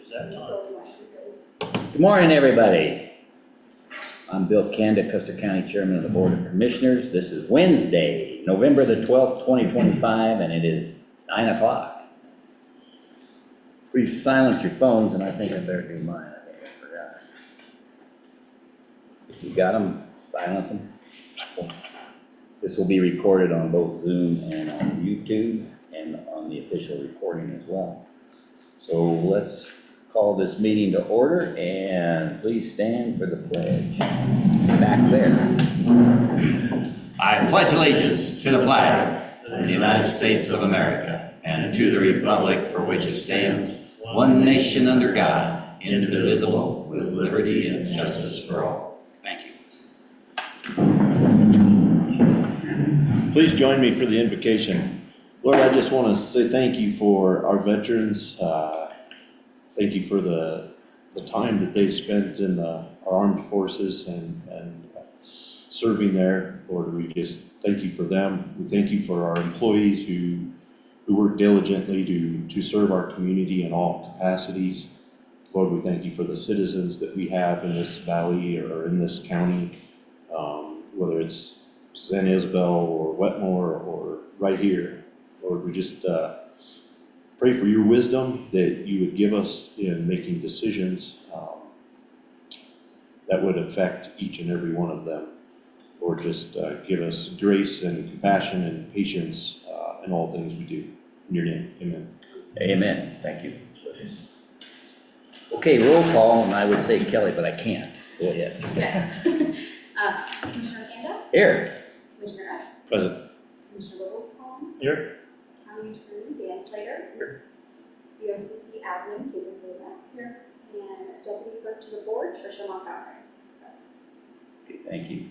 Is that time? Good morning, everybody. I'm Bill Kanda, Custer County Chairman of the Board of Commissioners. This is Wednesday, November the 12th, 2025, and it is 9 o'clock. Please silence your phones, and I think I better do mine. I think I forgot. If you got them, silence them. This will be recorded on both Zoom and on YouTube and on the official recording as well. So let's call this meeting to order, and please stand for the pledge. Back there. I pledge allegiance to the flag of the United States of America and to the republic for which it stands, one nation under God, indivisible, with liberty and justice for all. Thank you. Please join me for the invocation. Lord, I just want to say thank you for our veterans. Thank you for the time that they spent in our armed forces and serving there. Lord, we just thank you for them. We thank you for our employees who work diligently to serve our community in all capacities. Lord, we thank you for the citizens that we have in this valley or in this county, whether it's San Isabel or Wetmore or right here. Lord, we just pray for your wisdom that you would give us in making decisions that would affect each and every one of them. Lord, just give us grace and compassion and patience in all things we do. In your name, amen. Amen. Thank you. Okay, roll call, and I would say Kelly, but I can't. Go ahead. Yes. Commissioner Kanda? Here. Commissioner F? Present. Commissioner Littleton? Here. County Attorney Dan Slater? Here. BOCC Admin Caitlin Luna? Here. And Deputy Clerk to the Board, Tricia Montgomery? Present. Okay, thank you.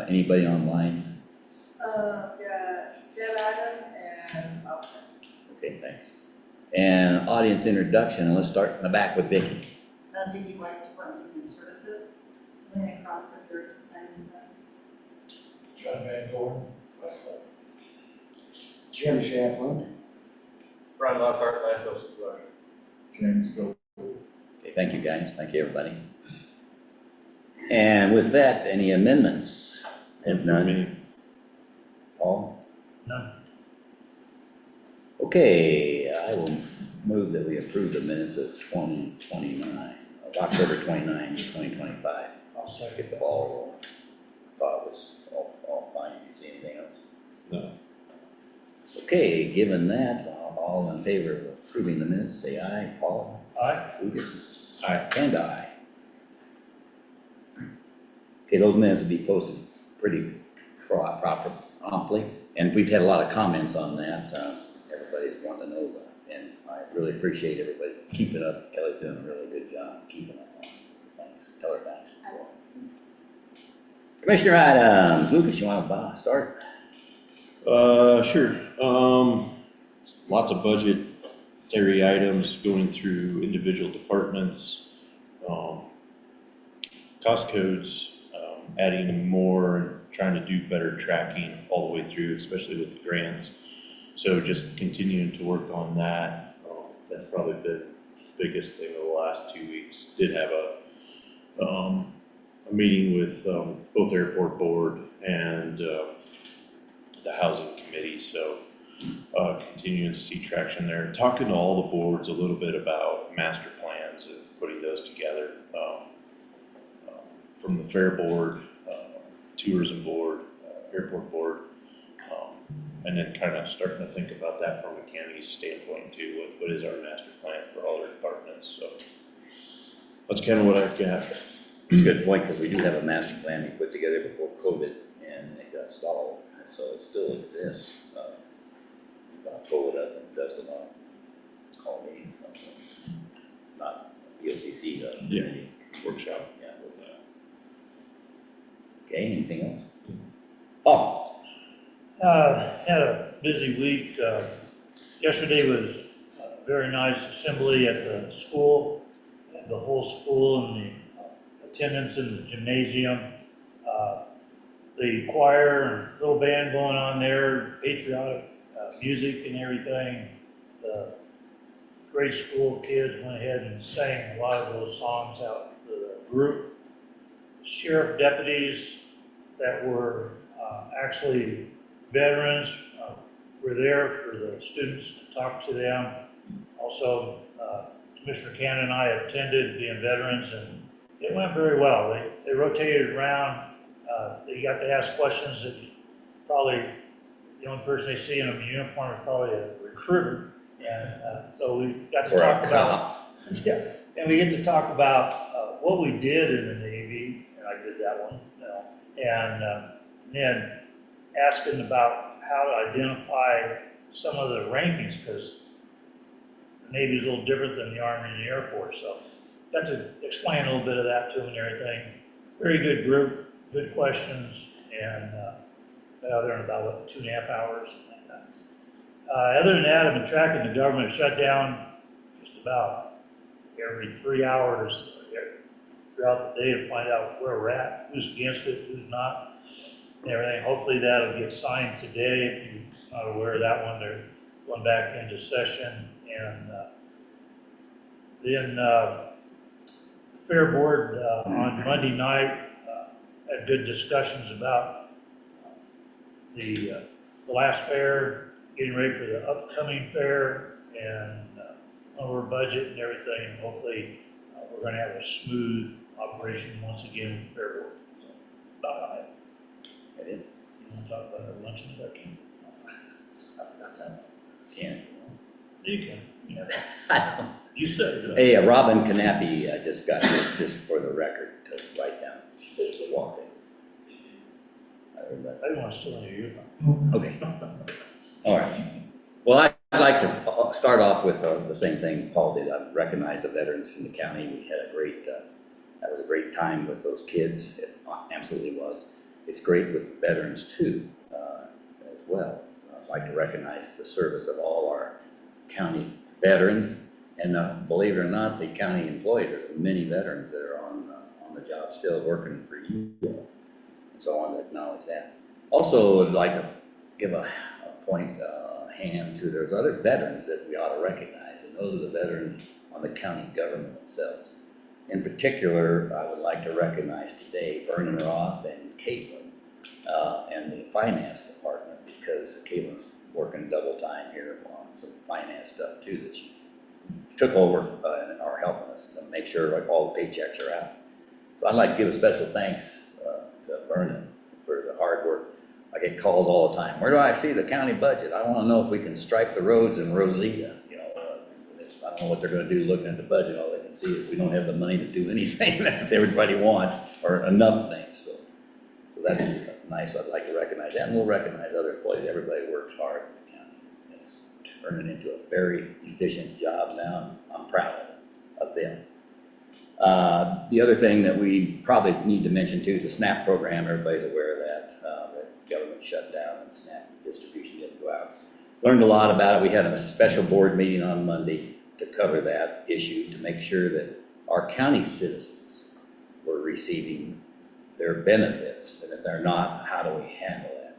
Anybody online? Yeah, Deb Adams and Austin. Okay, thanks. And audience introduction, and let's start in the back with Vicki. Vicki White, Department of Human Services. Lynn Crawford, Third Planning and Zoning. John Van Dorn, Westlake. Jim Chaplin. Brian Lockhart, landfill supervisor. James Go. Okay, thank you, guys. Thank you, everybody. And with that, any amendments? If none. Paul? None. Okay, I will move that we approve the minutes of October 29, 2025. I'll Just second get the that. ball rolling. Thought it was all fine. Did you see anything else? No. Okay, given that, all in favor of approving the minutes, say aye. Paul? Aye. Lucas? Aye. And aye. Okay, those minutes will be posted pretty promptly, and we've had a lot of comments on that. Everybody's wanting to know that, and I really appreciate everybody keeping up. Kelly's doing a really good job keeping up on it. Thanks. Tell her thanks. I will. Commissioner items. Lucas, you want to start? Sure. Lots of budgetary items going through individual departments. Cost codes, adding more and trying to do better tracking all the way through, especially with the grants. So just continuing to work on that. That's probably been the biggest thing over the last 2 weeks. Did have a meeting with both airport board and the housing committee. So continuing to see traction there. Talking to all the boards a little bit about master plans and putting those together. From the fair board, tourism board, airport board, and then kind of starting to think about that from a county standpoint too. What is our master plan for all our departments? So that's kind of what I've got. It's a good point, because we do have a master plan we put together before COVID, and it got stalled, and so it still exists. I'll pull it up and dust it on call meeting something, not BOCC, Yeah. Workshop. Yeah. Okay, anything else? Paul? Had a busy week. Yesterday was a very nice assembly at the school, and the whole school, and the attendance in the gymnasium. The choir and little band going on there, patriotic music and everything. The grade school kids went ahead and sang a lot of those songs out for the group. Sheriff deputies that were actually veterans were there for the students to talk to them. Also, Commissioner Cannon and I attended being veterans, and it went very well. They rotated around. They got to ask questions that probably the only person they see in a uniform is probably a recruiter. And so we got to Or talk a about, cop. yeah, and we get to talk about what we did in the Navy, and I did that one, you know, and then asking about how to identify some of the rankings, because the Navy is a little different than the Army and the Air Force. So got to explain a little bit of that to them and everything. Very good group, good questions, and there in about, what, 2.5 hours. Other than that, I've been tracking the government shutdown just about every 3 hours throughout the day to find out where we're at, who's against it, who's not, and everything. Hopefully that'll get signed today. If you're not aware of that one, they're going back into session. And then the Fair Board on Monday night had good discussions about the last fair, getting ready for the upcoming fair, and our budget and everything. And hopefully we're going to have a smooth operation once again with Fair Board. So, about it. That it? You want to talk about our luncheon turkey? I forgot that. Can't. You can. Yeah. I don't. You said it. Hey, Robin Knappy just got here, just for the record, to write down. She just walked in. I heard that. I didn't want to steal any of your Okay. All right. Well, I'd like to start off with the same thing Paul did. I recognize the veterans in the county. We had a great, that was a great time with those kids. It absolutely was. It's great with the veterans too, as well. I'd like to recognize the service of all our county veterans. And believe it or not, the county employees, there's many veterans that are on the job still working for you. So I want to acknowledge that. Also, I'd like to give a hand to, there's other veterans that we ought to recognize, and those are the veterans on the county government themselves. In particular, I would like to recognize today Vernon Roth and Caitlin and the finance department, because Caitlin's working double time here on some finance stuff too that she took over and are helping us to make sure like all the paychecks are out. So I'd like to give a special thanks to Vernon for the hard work. I get calls all the time. Where do I see the county budget? I want to know if we can stripe the roads in Rosita. You know, I don't know what they're going to do looking at the budget. All they can see is we don't have the money to do anything that everybody wants, or enough things. So that's nice. I'd like to recognize that, and we'll recognize other employees. Everybody works hard in the county. It's turning into a very efficient job now. I'm proud of them. The other thing that we probably need to mention too, the SNAP program. Everybody's aware of that. The government shut down and the SNAP distribution didn't go out. Learned a lot about it. We had a special board meeting on Monday to cover that issue, to make sure that our county citizens were receiving their benefits, and if they're not, how do we handle that?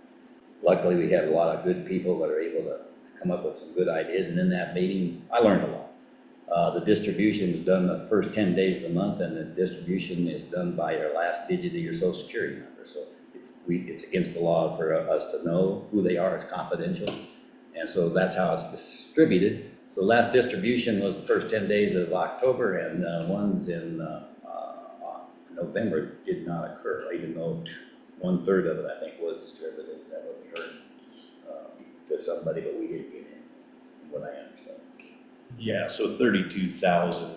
Luckily, we had a lot of good people that are able to come up with some good ideas, and in that meeting, I learned a lot. The distribution is done the first 10 days of the month, and the distribution is done by your last digit of your social security number. So it's against the law for us to know who they are. It's confidential, and so that's how it's distributed. So last distribution was the first 10 days of October, and ones in November did not occur, even though 1/3 of it, I think, was distributed. That what we heard to somebody, but we didn't get in, from what I understand. Yeah, so 32,000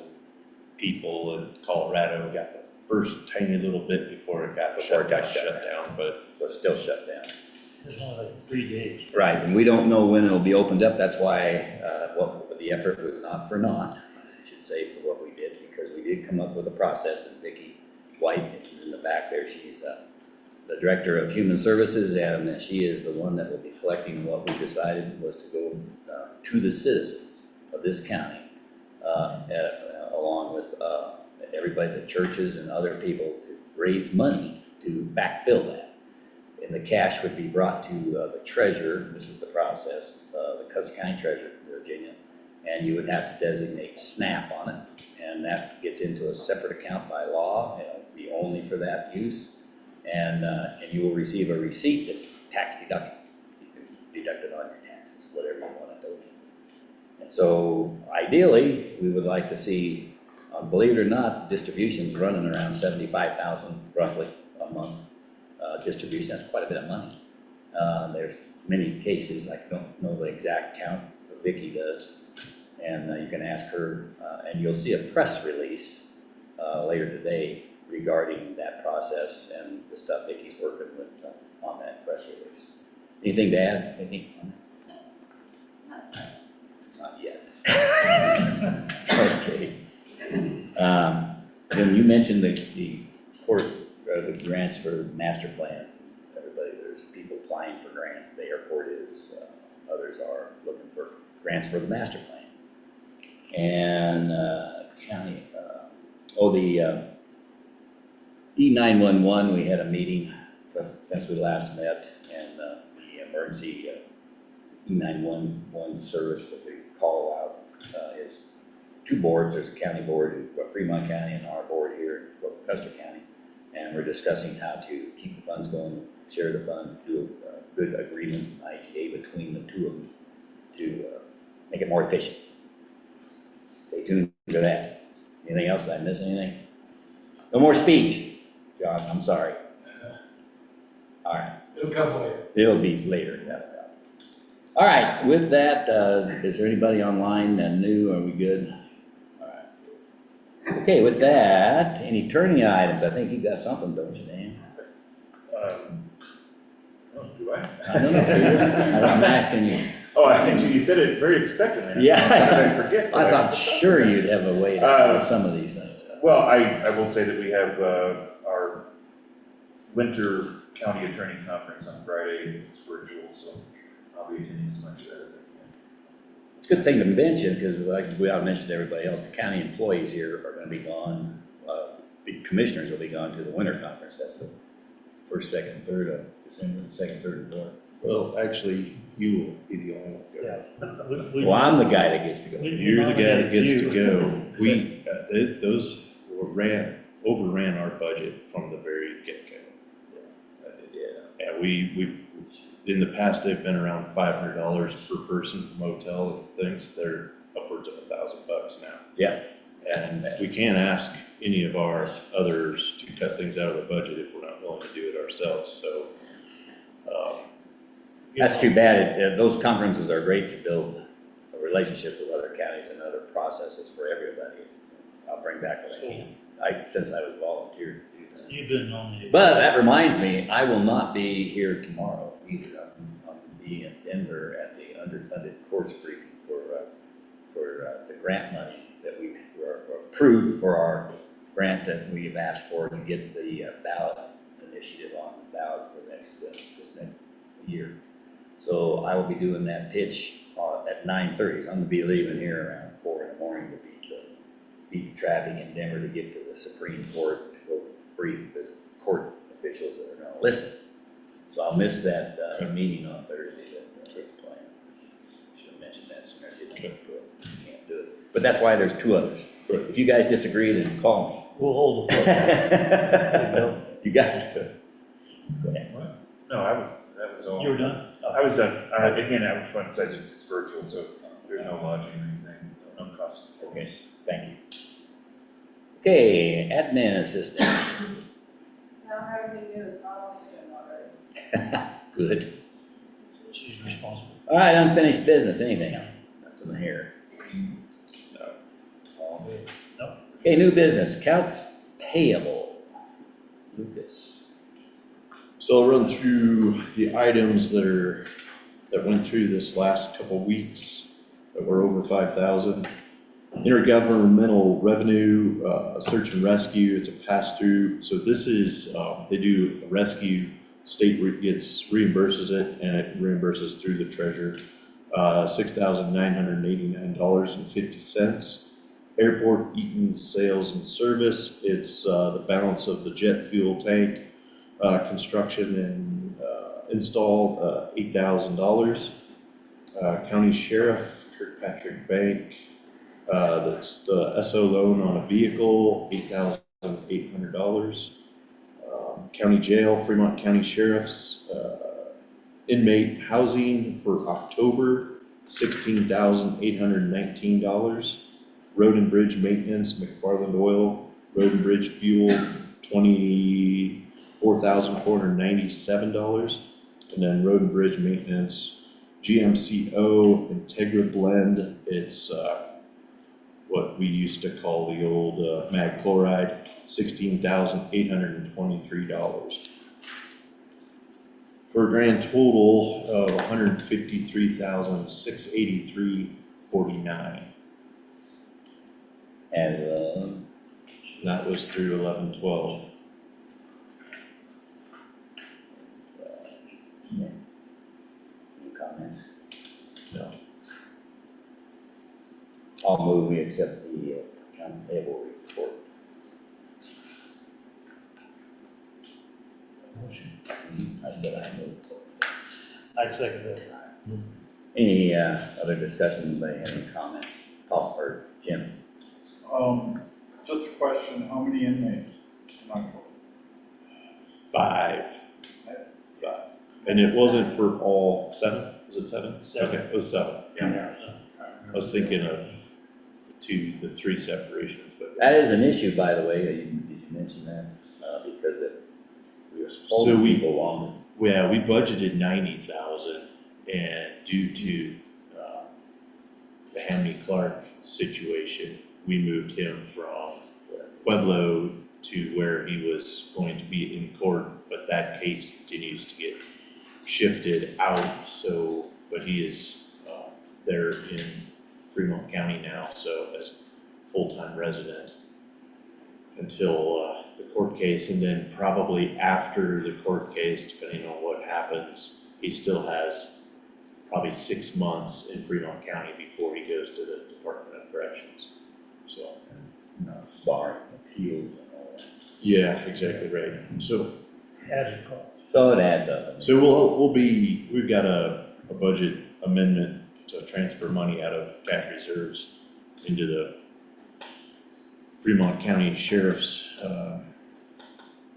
people in Colorado got the first tiny little bit before it got shut down, but So it's still shut down. There's only like 3 days. Right, and we don't know when it'll be opened up. That's why the effort was not for naught, I should say, for what we did, because we did come up with a process. And Vicki White in the back there, she's the Director of Human Services, and she is the one that will be collecting. What we decided was to go to the citizens of this county, along with everybody, the churches and other people, to raise money to backfill that. And the cash would be brought to the treasurer. This is the process, the Custer County Treasurer, Virginia, and you would have to designate SNAP on it, and that gets into a separate account by law. It'll be only for that use, and you will receive a receipt that's tax deductible. You can deduct it on your taxes, whatever you want to donate. And so ideally, we would like to see, believe it or not, distributions running around 75,000 roughly a month. Distribution, that's quite a bit of money. There's many cases, I don't know the exact count, but Vicki does. And you can ask her, and you'll see a press release later today regarding that process and the stuff Vicki's working with on that press release. Anything to add? Anything? Not yet. Okay. Then you mentioned the court, the grants for master plans. Everybody, there's people applying for grants. The airport is, others are looking for grants for the master plan. And county, the E911, we had a meeting since we last met, and the emergency E911 service that we call out is two boards. There's a county board in Fremont County and our board here in Custer County. And we're discussing how to keep the funds going, share the funds, do a good agreement, IGA, between the two of them to make it more efficient. Stay tuned for that. Anything else? Did I miss anything? No more speech, John, I'm sorry. All right. It'll come later. It'll be later, yeah. All right, with that, is there anybody online that new? Are we good? All right. Okay, with that, any turning items? I think you got something, don't you, Dan? Do I? I don't know, Peter. I'm asking you. Oh, I think you said it very expectantly. Yeah. I forget. I thought sure you'd have a way to do some of these things. Well, I will say that we have our winter county attorney conference on Friday. It's virtual, so I'll be attending as much of that as I can. It's a good thing to mention, because like we ought to mention to everybody else, the county employees here are gonna be gone. The commissioners will be gone to the winter conference. That's the 1st, 2nd, 3rd of December, 2nd, 3rd, and 4th. Well, actually, you will be the only one. Yeah. Well, I'm the guy that gets to go. You're the guy that gets to You. go. We, those overran our budget from the very get-go. Yeah. And we, in the past, they've been around $500 per person for motel and things. They're upwards of $1,000 now. Yeah. And we can't ask any of our others to cut things out of the budget if we're not willing to do it ourselves, so. That's too bad. Those conferences are great to build relationships with other counties and other processes for everybody. I'll bring back what I can. Since I was volunteered to do that. You've been on the. But that reminds me, I will not be here tomorrow either. I'll be in Denver at the underfunded courts briefing for the grant money that we were approved for our grant that we've asked for to get the ballot initiative on the ballot for this next year. So I will be doing that pitch at 9:30. So I'm gonna be leaving here around 4 in the morning to beat the traffic in Denver to get to the Supreme Court to go brief the court officials that are gonna listen. So I'll miss that meeting on Thursday that is planned. Should have mentioned that sooner. I didn't do it. Can't do it. But that's why there's two others. If you guys disagree, then call me. We'll hold the fort. You guys, go ahead. What? No, that was all. You were done? I was done. Again, I just want to emphasize it's virtual, so there's no lodging or anything, no cost. Okay, thank you. Okay, admin assistant. Now having new is not on the agenda already. Good. She's responsible. All right, unfinished business, anything? Nothing here. No. All good. No. Okay, new business, accounts payable. Lucas. So I'll run through the items that went through this last couple of weeks that were over 5,000. Intergovernmental revenue, search and rescue, it's a pass-through. So this is, they do a rescue, state reimburses it, and it reimburses through the treasurer. $6,989.50. Airport Eaton sales and service, it's the balance of the jet fuel tank, construction and install, $8,000. County Sheriff Kirk Kirkpatrick Bank. That's the SO loan on a vehicle, $8,800. County Jail, Fremont County Sheriff's, inmate housing for October, $16,819. Road and bridge maintenance, McFarland Oil, road and bridge fuel, $24,497. And then road and bridge maintenance, GMCO Integra Blend, it's, what we used to call the old, mag chloride, $16,823. For a grand total of $153,683.49. And, That was through 11/12. any comments? No. I'll move we accept the county payable report. Motion. I said I move. I second that. Any other discussion, anybody have any comments? Paul or Jim? Just a question, how many inmates? Not total. 5. And it wasn't for all 7? Was it 7? 7. Okay, it was 7. Yeah. I was thinking of the 3 separations, but. That is an issue, by the way, did you mention that? Because we were So holding we- people longer. Yeah, we budgeted 90,000, and due to the Hamney Clark situation, we moved him from Pueblo to where he was going to be in court, but that case continues to get shifted out, so, but he is there in Fremont County now, so as a full-time resident until the court case, and then probably after the court case, depending on what happens, he still has probably 6 months in Fremont County before he goes to the Department of Corrections, so. Barring appeals and all that. Yeah, exactly right. So, Added cost. So it adds up. so we've got a budget amendment to transfer money out of cash reserves into the Fremont County Sheriff's,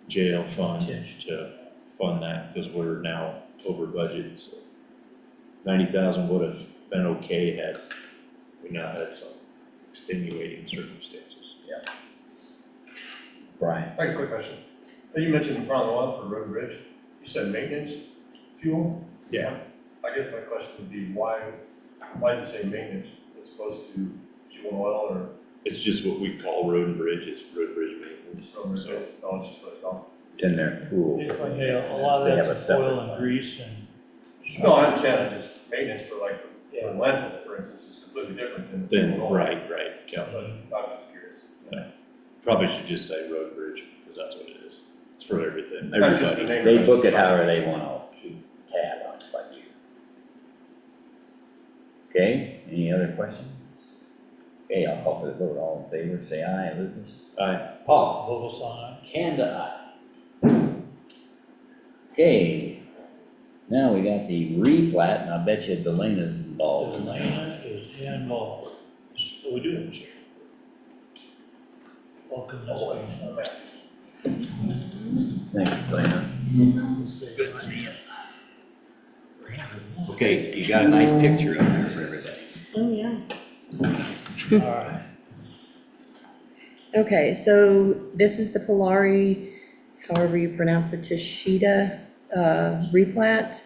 jail fund to fund that, because we're now over budget, so 90,000 would have been okay had we not had some extenuating circumstances. Brian? I have a quick question. You mentioned in front of the oil for road and bridge, you said maintenance fuel? Yeah. I guess my question would be why does it say maintenance as opposed to fuel and oil or? It's just what we call road and bridge, it's road bridge maintenance, No, it's so. just what it's called. It's in their pool. If I may, a lot They of have a that's separate oil and fund. grease and. No, I understand that just maintenance for like, Yeah. for landfill, for instance, is completely different than. Then, fuel and oil. right, yeah. But I was just curious. Probably should just say road bridge, because that's what it is. It's for everything, That's just the everybody. name. They book it however they wanna keep tab on, it's like you. Okay, any other questions? Okay, I'll call for the vote, all in favor, say aye, Lucas. Aye. Paul? Vogel sign. Kanda, aye. Okay, now we got the replat, and I bet you Delena's involved in that. Elena is involved. So we do have a chair. Welcome this way. Thanks, Delena. Okay, you got a nice picture up there for everybody. Oh, yeah. All right. Okay, so this is the Polari, however you pronounce it, Tashida replat.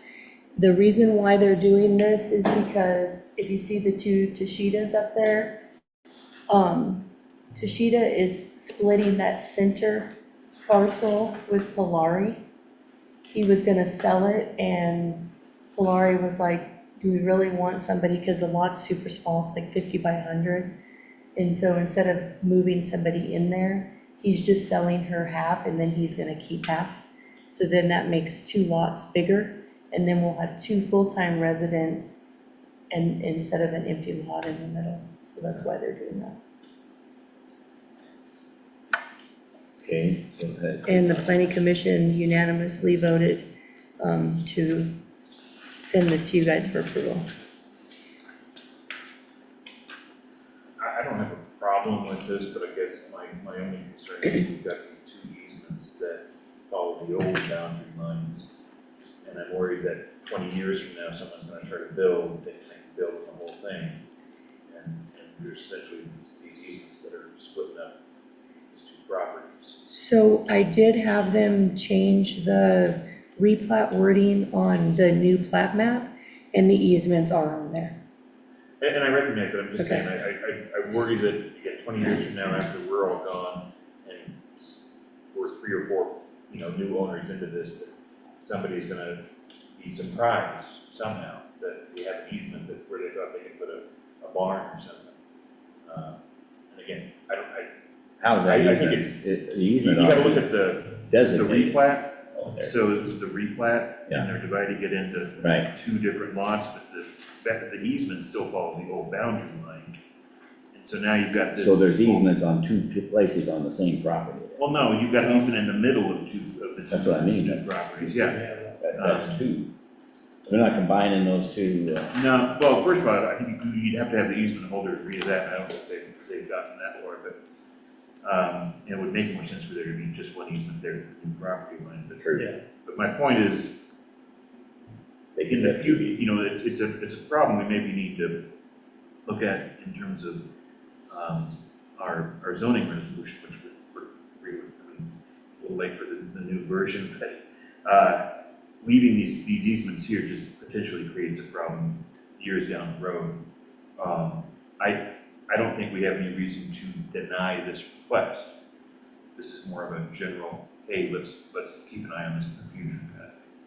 The reason why they're doing this is because if you see the 2 Tashidas up there, Tashida is splitting that center parcel with Polari. He was gonna sell it and Polari was like, do we really want somebody, because the lot's super small, it's like 50 by 100. And so instead of moving somebody in there, he's just selling her half and then he's gonna keep half. So then that makes 2 lots bigger and then we'll have 2 full-time residents and instead of an empty lot in the middle. So that's why they're doing that. Okay, so that. And the planning commission unanimously voted to send this to you guys for approval. problem with this, but I guess my only concern is we've got these two easements that follow the old boundary lines. And I'm worried that 20 years from now, someone's gonna try to build, they can build the whole thing. And there's essentially these easements that are splitting up these two properties. So I did have them change the replat wording on the new plat map, and the easements are on there. And I recognize that, I'm just Okay. saying, I worry that, again, 20 years from now, after we're all gone, and we're 3 or 4, new owners into this, that somebody's gonna be surprised somehow that we have an easement that, where they thought they could put a barn or something. And again, How is that I think easement? The you easement gotta look already at the designated. replat. Oh, there. So this is the replat, Yeah. and they're dividing it into Right. 2 different lots, but the easements still follow the old boundary line. And so now you've got this. So there's easements on 2 places on the same property. Well, no, you've got an easement in the middle of the That's what I mean. two properties, yeah. That's 2. They're not combining those 2, No, well, first of all, I think you'd have to have the easement holder agree to that, and I don't think they've gotten that far, but it would make more sense for there to be just one easement there in the property line, but. Yeah. But my point is, they in can the future, it's a problem we maybe need to look at in terms of our zoning resolution, which we're agree with. I mean, it's a little late for the new version, but leaving these easements here just potentially creates a problem years down the road. I don't think we have any reason to deny this request. This is more of a general, hey, let's keep an eye on this in the future.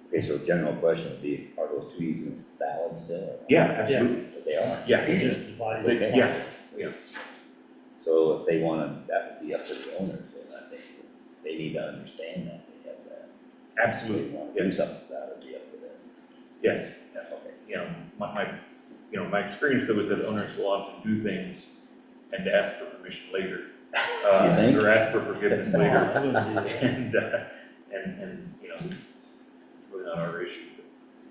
Okay, so general question would be, are those 2 easements valid still? or not? Yeah, absolutely. They are. Yeah, Just divided. Okay. yeah. So if they want to, that would be up to the owners, and I think they need to understand that they have that. If Absolutely, they want to do yes. something about it, it'd be up to them. Yes. Okay. My experience though is that owners will often do things and ask for permission later. You think? Or ask for forgiveness No, later. I wouldn't do that. And it's really not our issue.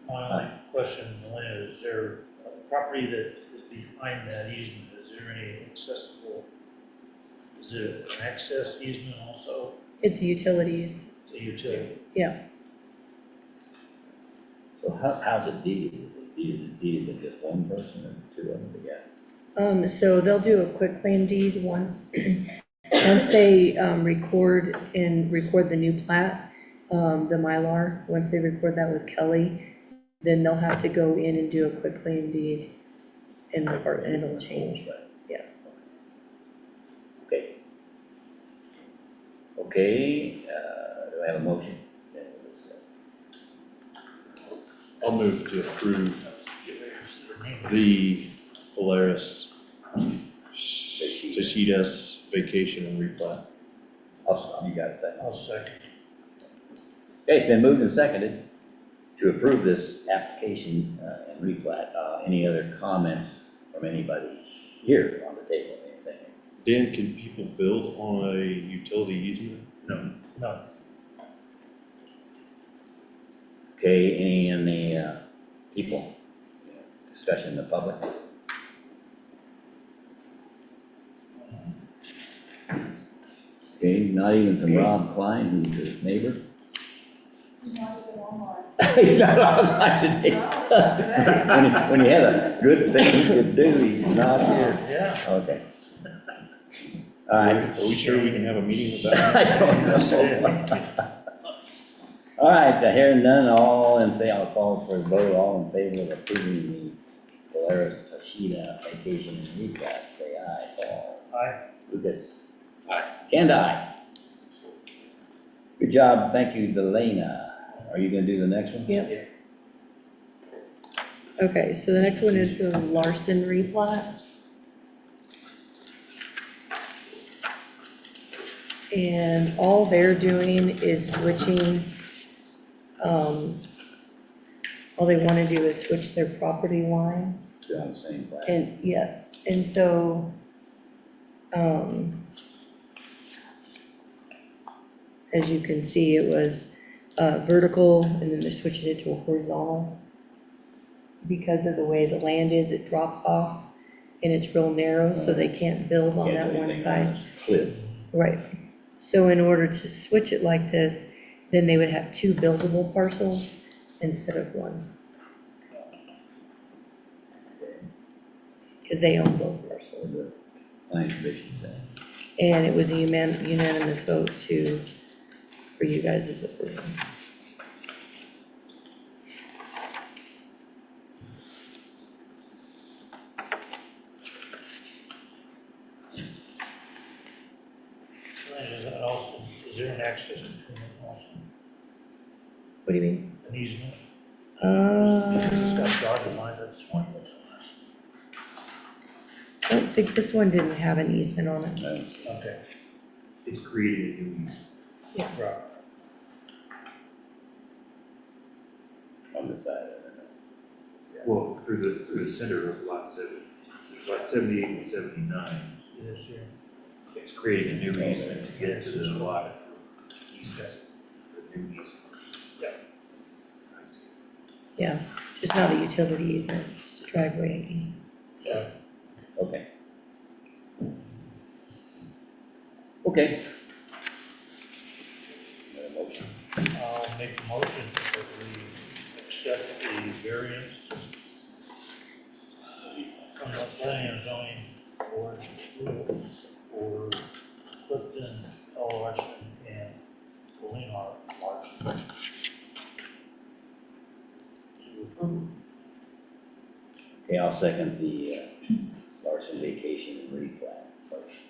My only question, Elena, is there a property that is behind that easement, is there any accessible, is it an access easement also It's utilities. to utility? So how's it deeded? Is it deeded to just one person or 2 of them together? So they'll do a quitclaim deed once, once they record the new plat, the Mylar, once they record that with Kelly, then they'll have to go in and do a quitclaim deed and it'll change. Yeah. Okay. Okay, do I have a motion? Yeah, we'll discuss. I'll move to approve the Polaris Tashidas vacation and replat. You got a second. I'll second. Okay, it's been moved and seconded to approve this application and replat. Any other comments from anybody here on the table? Anything? Dan, can people build on a utility easement? No. Okay, any in the people? Discussion in the public? Okay, not even from Rob Klein, who's his neighbor? He's not even online. He's not online today. No, today. When he had a good thing he could do, he's not here. Yeah. Okay. All right. Are we sure we can have a meeting with that? I don't know. All right, hearing none, all in favor, I'll call for a vote, all in favor of approving the Polaris Tashida vacation and replat, say aye. Paul? Aye. Lucas? Aye. And aye. Good job, thank you, Delana. Are you gonna do the next one? Yep. Okay, so the next one is the Larson replat. And all they're doing is switching, all they want to do is switch their property line. Still on the same plan. And, yeah, and so, as you can see, it was vertical, and then they're switching it to a horizontal. Because of the way the land is, it drops off, and it's real narrow, so they can't build on Can't that do one anything side. on this Cliff. Right. So in order to switch it like this, then they would have 2 buildable parcels instead of 1. Because they own both What parcels. the planning commission say? And it was a unanimous vote for you guys' approval. Is that also, is there an access between them also, What do you mean? an easement? It's Uh, got dotted lines, I just wanted to. I don't think this one didn't have an easement on it. No. Okay. It's creating a new easement. Right. On the side of it. Well, through the center of lot 7, there's lot 78 and 79. It is here. It's creating a new easement to get into the lot easements, the new easement. Yeah. As I see it. Yeah, just not a utility easement, just a driveway easement. Yeah. Okay. Okay. Got a motion. I'll make a motion that we accept the variance from the planning and zoning board approval for Clifton, L. Larson, and Colleen Larson. To approve. Okay, I'll second the Larson vacation and replat motion.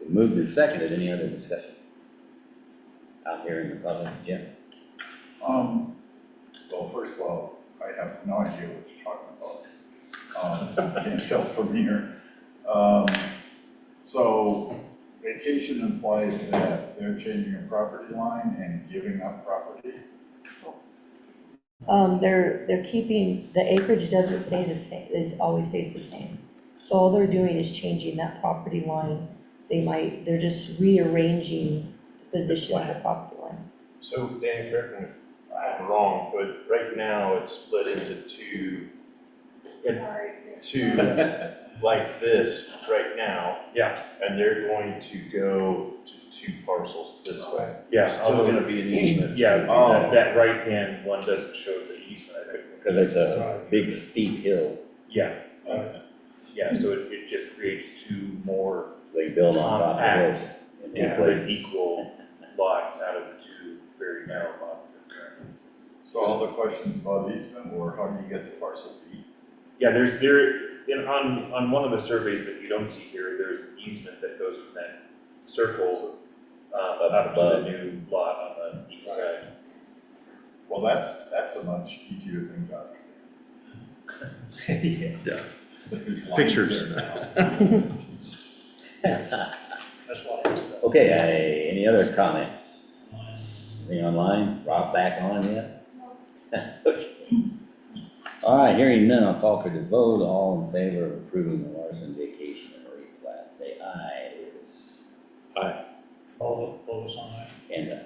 Been moved and seconded. Any other discussion? Out here in the public, Jim? Well, first of all, I have no idea what you're talking about. Can't tell from here. So vacation implies that they're changing a property line and giving up property? They're keeping, the acreage doesn't stay the same, it always stays the same. So all they're doing is changing that property line. They're just rearranging the position of the property line. So Dan, correct me if I'm wrong, but right now it's split into two, like this right now. Yeah. And they're going to go to 2 parcels this way. Yeah. Still gonna be an easement. Yeah, Oh. that right-hand one doesn't show the easement, I think. Because it's a big steep hill. Yeah. Yeah, so it just creates 2 more They build on top of Compact. it in two places. equal lots out of the 2 very narrow lots that currently exist. So all the questions about easement, or how do you get the parcel B? Yeah, on one of the surveys that you don't see here, there's an easement that goes from that circle up to the new lot on the east side. Well, that's a much easier thing to understand. Yeah. There's lines Pictures. there now. That's why I asked that. Okay, any other comments? Anything online? Rob back on yet? Okay. All right, hearing none, I'll call for the vote. All in favor of approving the Larson vacation and replat, say aye. It is All those on that. and an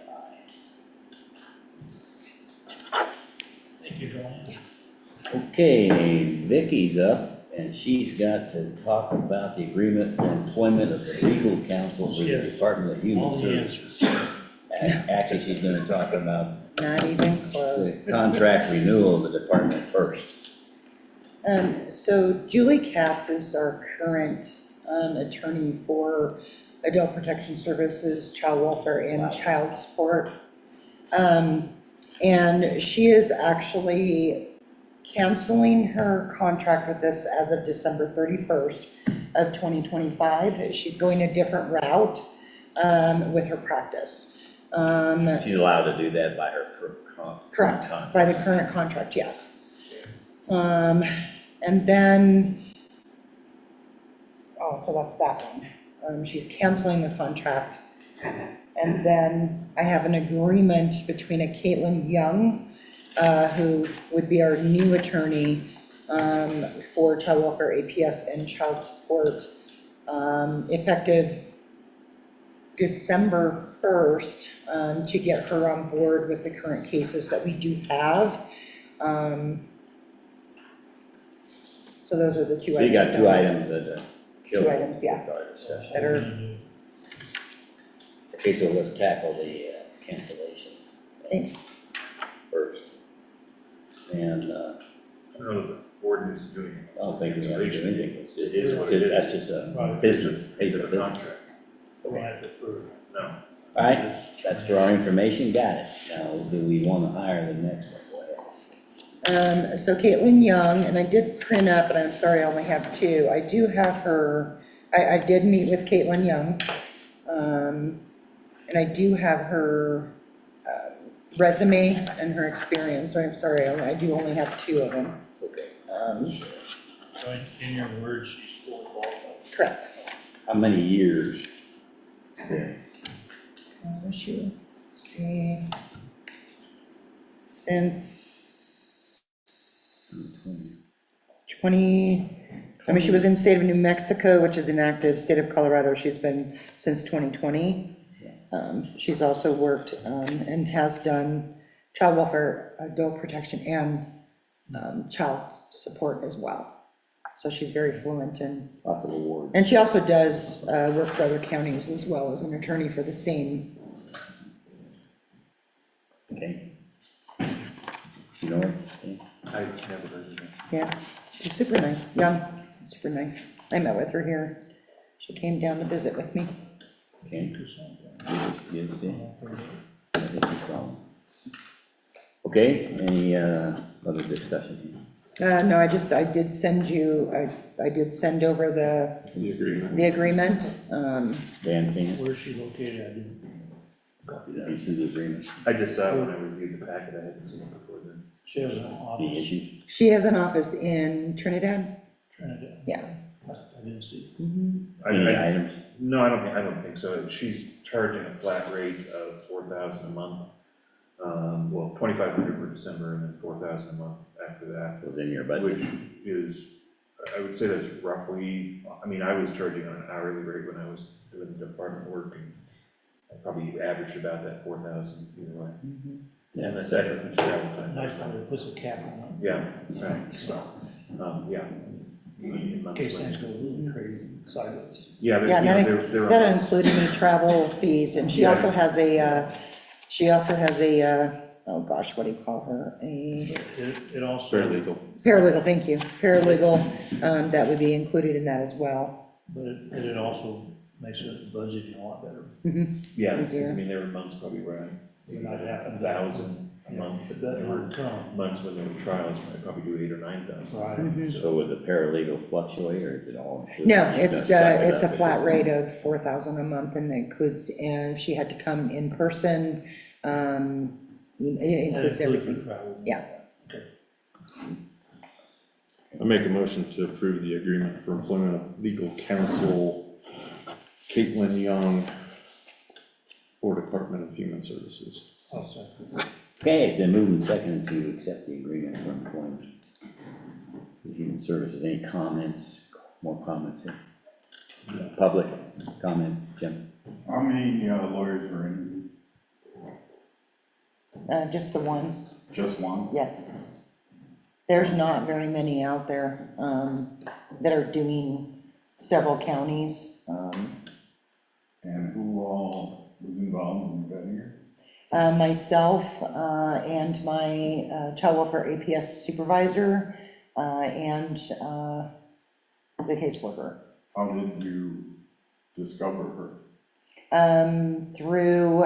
aye. Thank you, Joanne. Okay, Vicky's up, and she's got to talk about the agreement for employment of the legal counsel for the Yes. Department of Human All the Services. answers. Actually, she's gonna talk about Not even the close. contract renewal of the department first. So Julie Katz is our current attorney for Adult Protection Services, Child Welfare, and Child Support. And she is actually canceling her contract with us as of December 31st of 2025. She's going a different route with her practice. She's allowed to do that by her Correct, contract. by the current contract, yes. And then, so that's that one. She's canceling the contract. And then I have an agreement between a Caitlin Young, who would be our new attorney, for child welfare, APS, and child support, effective December 1st, to get her on board with the current cases that we do have. So those are the two So items. you got that two are- items that kill Two items, yeah. with our discussion. That are, Okay, so let's tackle the cancellation Okay. first. And, I don't know that the board needs to do anything. I don't think we have to do anything, It is what it is. that's just a Right. business, It's piece a of business. contract, We'll have to approve. no. All right, that's for our information, got it. Now, do we want to hire the next one? Go ahead. So Caitlin Young, and I did print up, and I'm sorry, I only have two. I do have her, I did meet with Caitlin Young. And I do have her resume and her experience, so I'm sorry, I do only have two of them. Okay. So in your words, she's fully qualified. Correct. How many years? Yeah. Let's see, since 20, I mean, she was in the state of New Mexico, which is inactive, state of Colorado, she's been since 2020. She's also worked and has done child welfare, adult protection, and child support as well. So she's very fluent in, Lots of awards. and she also does work for other counties as well as an attorney for the same. Okay. You know her? Okay. I never heard of it. Yeah, she's super nice, young, super nice. I met with her here. She came down to visit with me. Okay. Good, see? I think we saw them. Okay, any other discussion No, I did send you, I did send over The agreement. the agreement. here? Dan seen it? Where's she located? I didn't copy Did that. you see the agreement? I just saw it when I reviewed the packet, I hadn't seen it before then. She has an The office, issue? She has an office in Trinidad. Trinidad. Yeah. I didn't see. Any items? No, I don't think so. She's charging a flat rate of $4,000 a month. Well, $2,500 for December and then $4,000 a month after that, Was in your budget? which is, I would say that's roughly, I mean, I was charging on an hourly rate when I was doing the department work, and I probably averaged about that 4,000 either way. Yeah, And that's separate. separate from travel time. Nice one, it puts a cap on Yeah, right, so, yeah. In it. In months case when- things go really crazy sideways. Yeah, Yeah, there, and you know, there are that'll months. include any travel fees, and she Yeah. also has a, oh gosh, what do you call her? A It also. Paralegal. paralegal, thank you, paralegal, that would be included in that as well. But it also makes it budgeting a lot better. Yeah, because easier. I mean, there were months probably where You're not having I, 1,000 a month. But that would come. Months when there were trials, where I probably do 8,000 or 9,000. Right. So would the paralegal fluctuate, or is it all? included? No, Just it's gonna suck it it's a up if flat it's- rate of 4,000 a month, and it includes, and if she had to come in person, it That includes includes your everything. travel. Yeah. Okay. I make a motion to approve the agreement for employment of legal counsel Caitlin Young for Department of Human Services. I'll second. Okay, it's been moved and seconded to accept the agreement for employment. with Human Services, any comments, more comments here? Public comment, Jim? How many lawyers are in? Just the one, Just one? yes. There's not very many out there that are doing several counties. And who all was involved in vetting her? Myself and my child welfare APS supervisor and the caseworker. How did you discover her? Through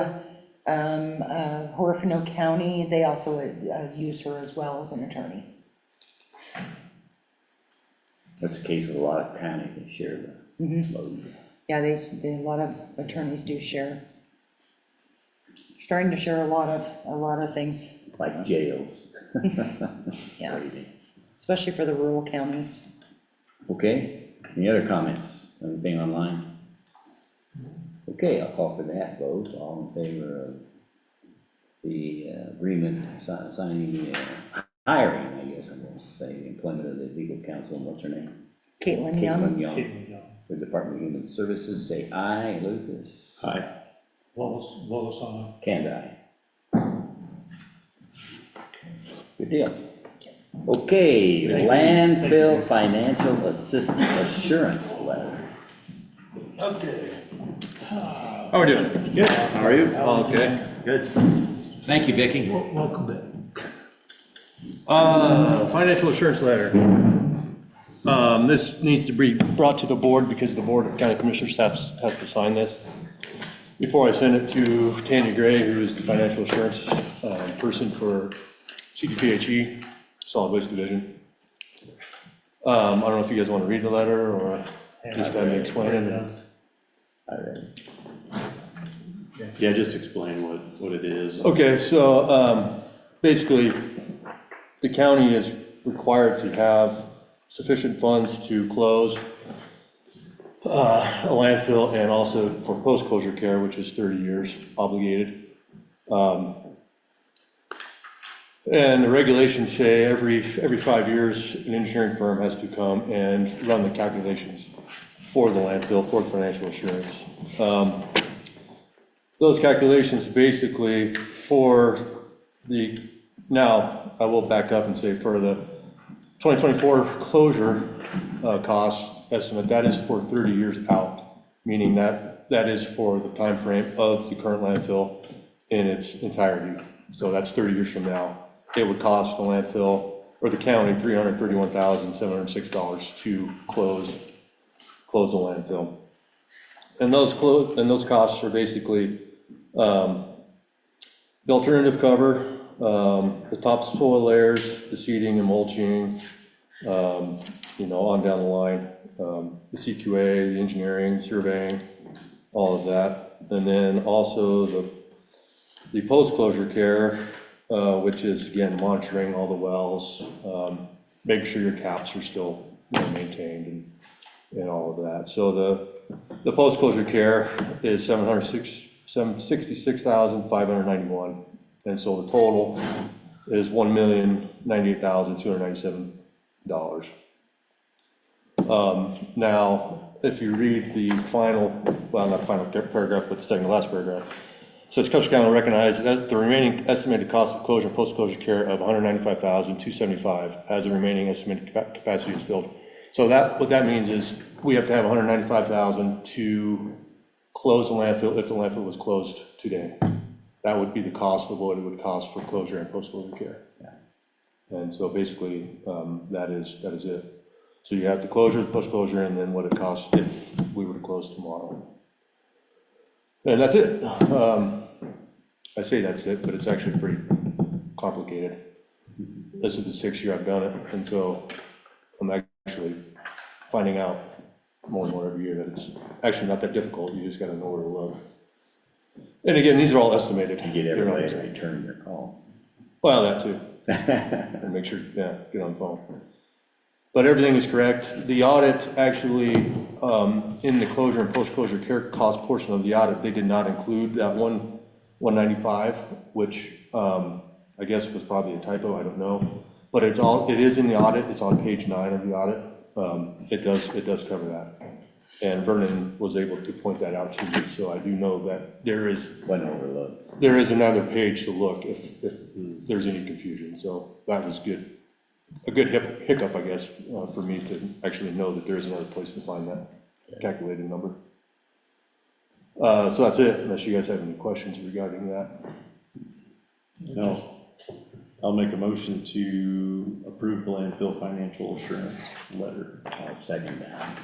Huerfano County, they also use her as well as an attorney. That's the case with a lot of counties, they share the load. Yeah, a lot of attorneys do share. Starting to share a lot of things, Like jails. Yeah. Crazy. especially for the rural counties. Okay, any other comments, anything online? Okay, I'll call for that vote, all in favor of the agreement, signing the hiring, I guess I'm going to say, the employment of the legal counsel, and what's her name? Caitlin Young. Caitlin Young, Caitlin Young. for the Department of Human Services, say aye, Lucas. Aye. Lois on. Can't I? Good deal. Okay, Thank you. landfill financial assurance letter. Okay. How are we doing? Good, how are you? All okay. Good. Thank you, Vicki. Welcome back. Financial assurance letter. This needs to be brought to the board because the Board of County Commissioners has to sign this. Before I send it to Tanya Gray, who is the financial assurance person for CDPHE, Solid Waste Division. I don't know if you guys want to read the letter or just have me explain it. All right. Yeah, just explain what it is. Okay, so basically, the county is required to have sufficient funds to close a landfill and also for post-closure care, which is 30 years obligated. And the regulations say every 5 years, an engineering firm has to come and run the calculations for the landfill, for the financial assurance. Those calculations basically for now, I will back up and say for the 2024 closure cost estimate, that is for 30 years out, meaning that is for the time frame of the current landfill in its entirety. So that's 30 years from now. It would cost the landfill or the county $331,706 to close the landfill. And those costs are basically the alternative cover, the topsoil layers, the seeding and mulching, on down the line, the CQA, the engineering, surveying, all of that. And then also the post-closure care, which is again monitoring all the wells, making sure your caps are still maintained and all of that. So the post-closure care is $766,591, and so the total is $1,098,297. Now, if you read the final, well, not the final paragraph, but the second to last paragraph, it says Custer County recognizes that the remaining estimated cost of closure and post-closure care of $195,275 as the remaining estimated capacity is filled. So what that means is we have to have $195,000 to close the landfill if the landfill was closed today. That would be the cost of what it would cost for closure and post-closure care. Yeah. And so basically, that is it. So you have the closure, the post-closure, and then what it costs if we were to close tomorrow. And that's it. I say that's it, but it's actually pretty complicated. This is the 6th year I've done it, and so I'm actually finding out more and more every year that it's actually not that difficult. You just gotta know where to look. And again, these are all estimated. You get everybody to return your call. Well, that too. And make sure, get on the phone. But everything is correct. The audit actually, in the closure and post-closure care cost portion of the audit, they did not include that 195, which I guess was probably a typo, I don't know. But it is in the audit, it's on page 9 of the audit. It does cover that. And Vernon was able to point that out to me, so I do know that there is another page to look if there's any confusion. So that was good. A good hiccup, I guess, for me to actually know that there's another place to find that calculated number. So that's it, unless you guys have any questions regarding that. No. I'll make a motion to approve the landfill financial assurance letter. I'll second that.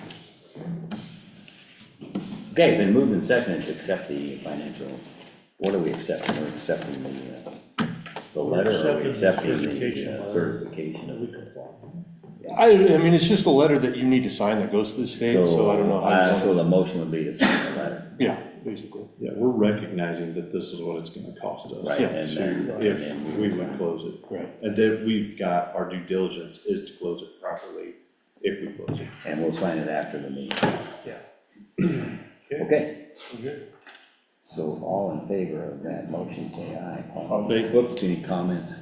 Okay, been moved and seconded to accept the financial, what are we accepting? We're accepting the letter, or are we accepting the certification of the comply? I mean, it's just a letter that you need to sign that goes to the state, so I don't know how. So the motion would be to sign the letter. Yeah, basically. Yeah, we're recognizing that this is what it's gonna cost us. Right, and then, If we would close it. Right. And then we've got, our due diligence is to close it properly if we close it. And we'll sign it after the meeting. Yeah. Okay, Good. so all in favor of that motion, say aye. Aye. Whoops, any comments?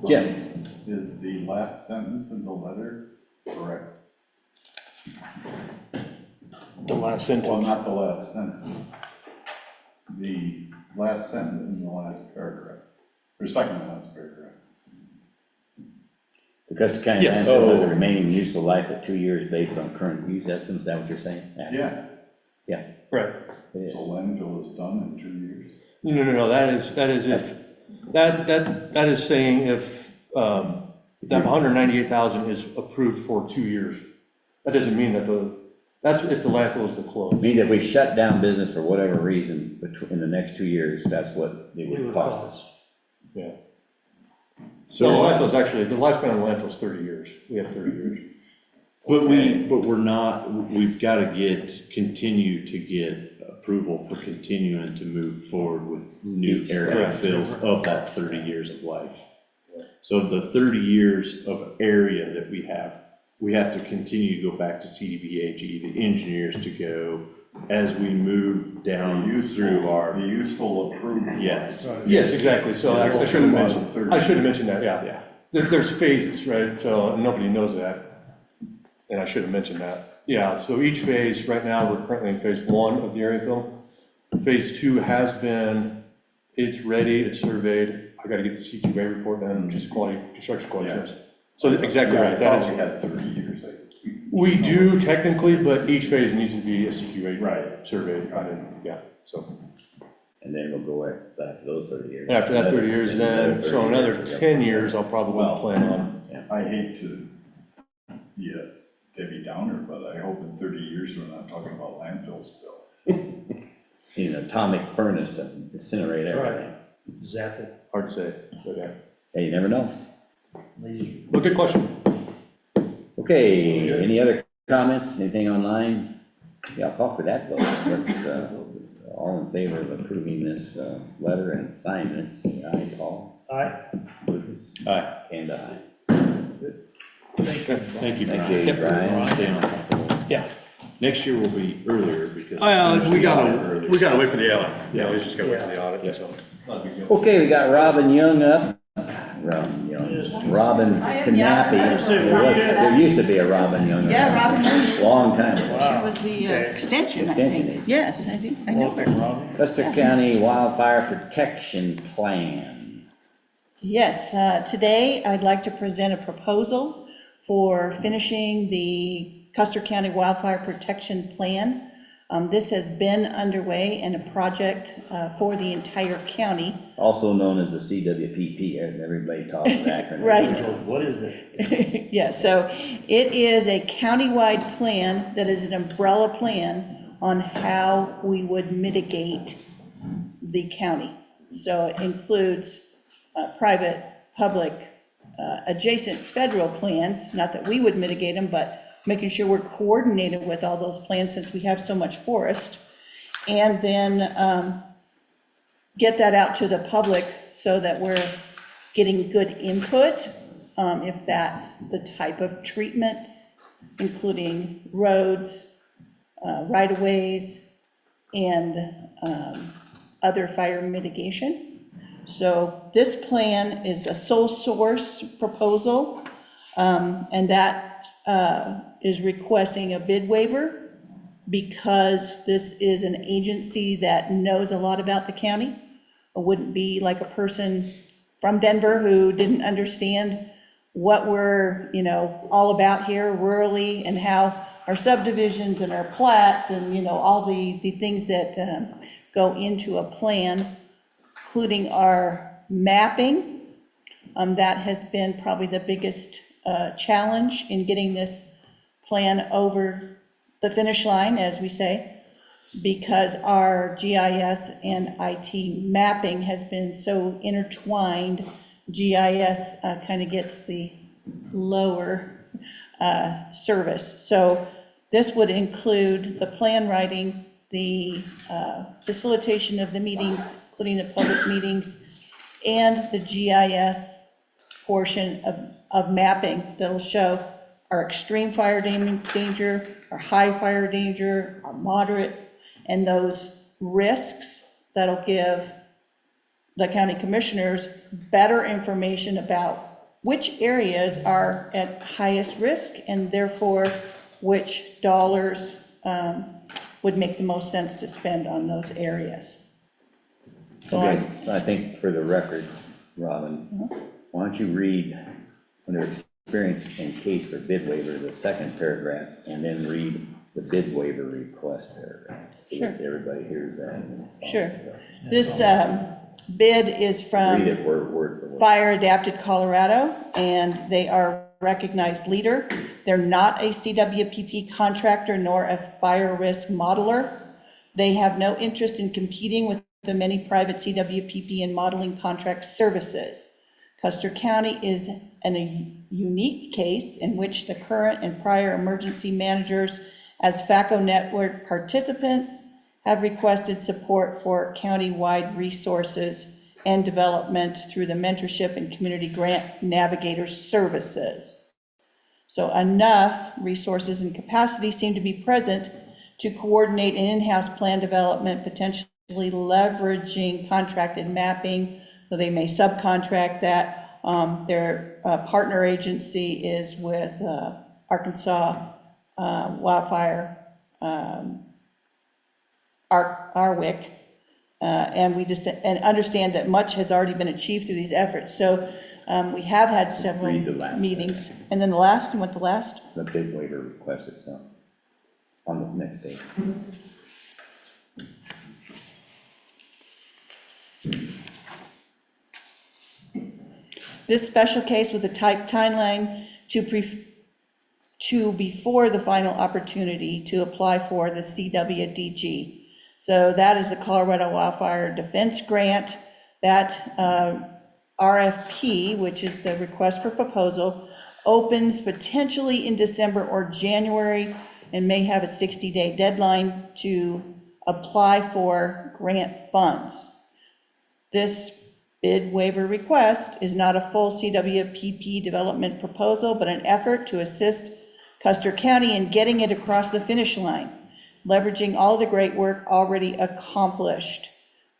Jim? Is the last sentence in the letter correct? The last Well, sentence. not the last sentence. The last sentence in the last paragraph, or second to last paragraph. The Custer County Yes. landfill has a Oh. remaining useful life of 2 years based on current use estimates, is that what you're saying? Yeah, Right. It so is. landfill is done in 2 years. No, that is if, that is saying if, that 198,000 is approved for 2 years. That doesn't mean that that's if the landfill is to close. Means if we shut down business for whatever reason, in the next 2 years, that's what it would cost us. Yeah. So the landfill's actually, the lifespan of the landfill is 30 years. We have 30 years. But we're not, we've got to continue to get approval for continuing to move forward with new area Correct. fills of that 30 years of life. So the 30 years of area that we have to continue to go back to CDBHE, the engineers to go as we move down through The our, useful approval. yes. Yes, exactly. So I should have mentioned, 30. I should have mentioned that, yeah. Yeah. There's phases, right? So nobody knows that. And I should have mentioned that. Yeah, so each phase, right now, we're currently in phase 1 of the area fill. Phase 2 has been, it's ready, it's surveyed. I gotta get the CQA report done, which is quality, construction quality Yeah. assurance. So exactly right, I that thought we is, had 30 years. we do technically, but each phase needs to be a CQA Right. surveyed. Got it. Yeah, so. And then we'll go after those 30 years. After that 30 years, then, so another 10 years, I'll probably Well- plan on. I hate to be a Debbie Downer, but I hope in 30 years we're not talking about landfills still. Need an atomic furnace to incinerate That's right. everything. Exactly. Hard to say, but yeah. Hey, you never know. Well, good question. Okay, any other comments, anything online? Yeah, I'll call for that vote. Let's, all in favor of approving this, letter and sign this, say aye, Paul. Aye. Lucas. Aye. And aye. Thank you. Thank you, Thank you, Brian. Brian. Stay on top of it. Yeah. Next year will be earlier because. We gotta earlier. wait for the audit. Yeah, we just gotta wait for the audit, so. Not a big deal. Okay, we got Robin Young up. Robin Knappy. There used to be a Robin Young. Yeah, Robin Young. Long time ago. She was the extension, I Extension think. agent. Yes, I know her. Welcome, Robin. Custer County Wildfire Protection Plan. Yes, today I'd like to present a proposal for finishing the Custer County Wildfire Protection Plan. This has been underway in a project for the entire county. Also known as the CWPP, everybody talks acronym. Right. What is it? Yeah, so it is a countywide plan that is an umbrella plan on how we would mitigate the county. So it includes private, public, adjacent federal plans, not that we would mitigate them, but making sure we're coordinated with all those plans since we have so much forest. And then get that out to the public so that we're getting good input, if that's the type of treatments, including roads, right-of-ways, and other fire mitigation. So this plan is a sole source proposal, and that is requesting a bid waiver because this is an agency that knows a lot about the county. It wouldn't be like a person from Denver who didn't understand what we're, all about here rurally and how our subdivisions and our plats and, all the things that go into a plan, including our mapping. That has been probably the biggest challenge in getting this plan over the finish line, as we say, because our GIS and IT mapping has been so intertwined. GIS kind of gets the lower service. So this would include the plan writing, the facilitation of the meetings, including the public meetings, and the GIS portion of mapping that'll show our extreme fire danger, our high fire danger, our moderate, and those risks that'll give the county commissioners better information about which areas are at highest risk and therefore which dollars would make the most sense to spend on those areas. So Okay, I think for the record, Robin, why don't you read under experience in case for bid waiver, the second paragraph, and then read the bid waiver request paragraph. So that everybody hears that. Sure. This bid is from Read it word for word. Fire Adapted Colorado, and they are recognized leader. They're not a CWPP contractor nor a fire risk modeler. They have no interest in competing with the many private CWPP and modeling contract services. Custer County is a unique case in which the current and prior emergency managers as FACO network participants have requested support for county-wide resources and development through the mentorship and community grant navigator services. So enough resources and capacity seem to be present to coordinate an in-house plan development, potentially leveraging contracted mapping, so they may subcontract that. Their partner agency is with Arkansas Wildfire, ARWIC, and we just and understand that much has already been achieved through these efforts. So we have had several Read the last meetings. paragraph. And then the last, you want the last? The bid waiver request itself, on the next page. This special case with a tight timeline to before the final opportunity to apply for the CWDG. So that is the Colorado Wildfire Defense Grant. That RFP, which is the request for proposal, opens potentially in December or January and may have a 60-day deadline to apply for grant funds. This bid waiver request is not a full CWPP development proposal, but an effort to assist Custer County in getting it across the finish line, leveraging all the great work already accomplished.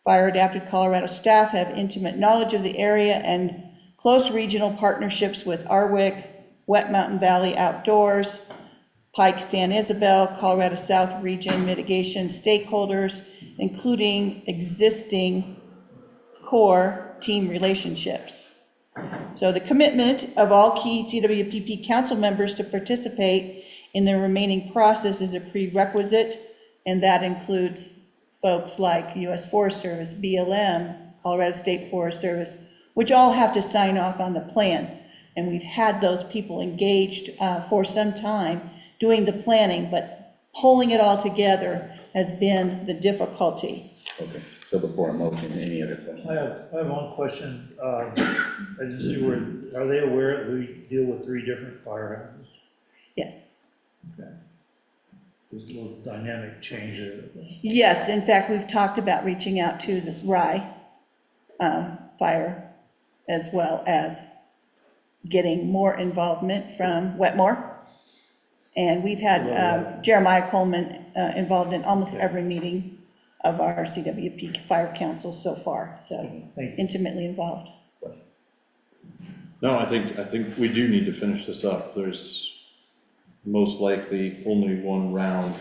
Fire Adapted Colorado staff have intimate knowledge of the area and close regional partnerships with ARWIC, Wet Mountain Valley Outdoors, Pike San Isabel, Colorado South Region mitigation stakeholders, including existing core team relationships. So the commitment of all key CWPP council members to participate in the remaining process is a prerequisite, and that includes folks like U.S. Forest Service, BLM, Colorado State Forest Service, which all have to sign off on the plan. And we've had those people engaged for some time doing the planning, but pulling it all together has been the difficulty. Okay, so before a motion, any other questions? I have one question. I didn't see where, are they aware that we deal with 3 different firehouses? Yes. Okay. There's a little dynamic change there. Yes, in fact, we've talked about reaching out to the Rye Fire, as well as getting more involvement from Wetmore. And we've had Jeremiah Coleman involved in almost every meeting of our CWP Fire Council so far, so intimately involved. No, I think we do need to finish this up. There's most likely only one round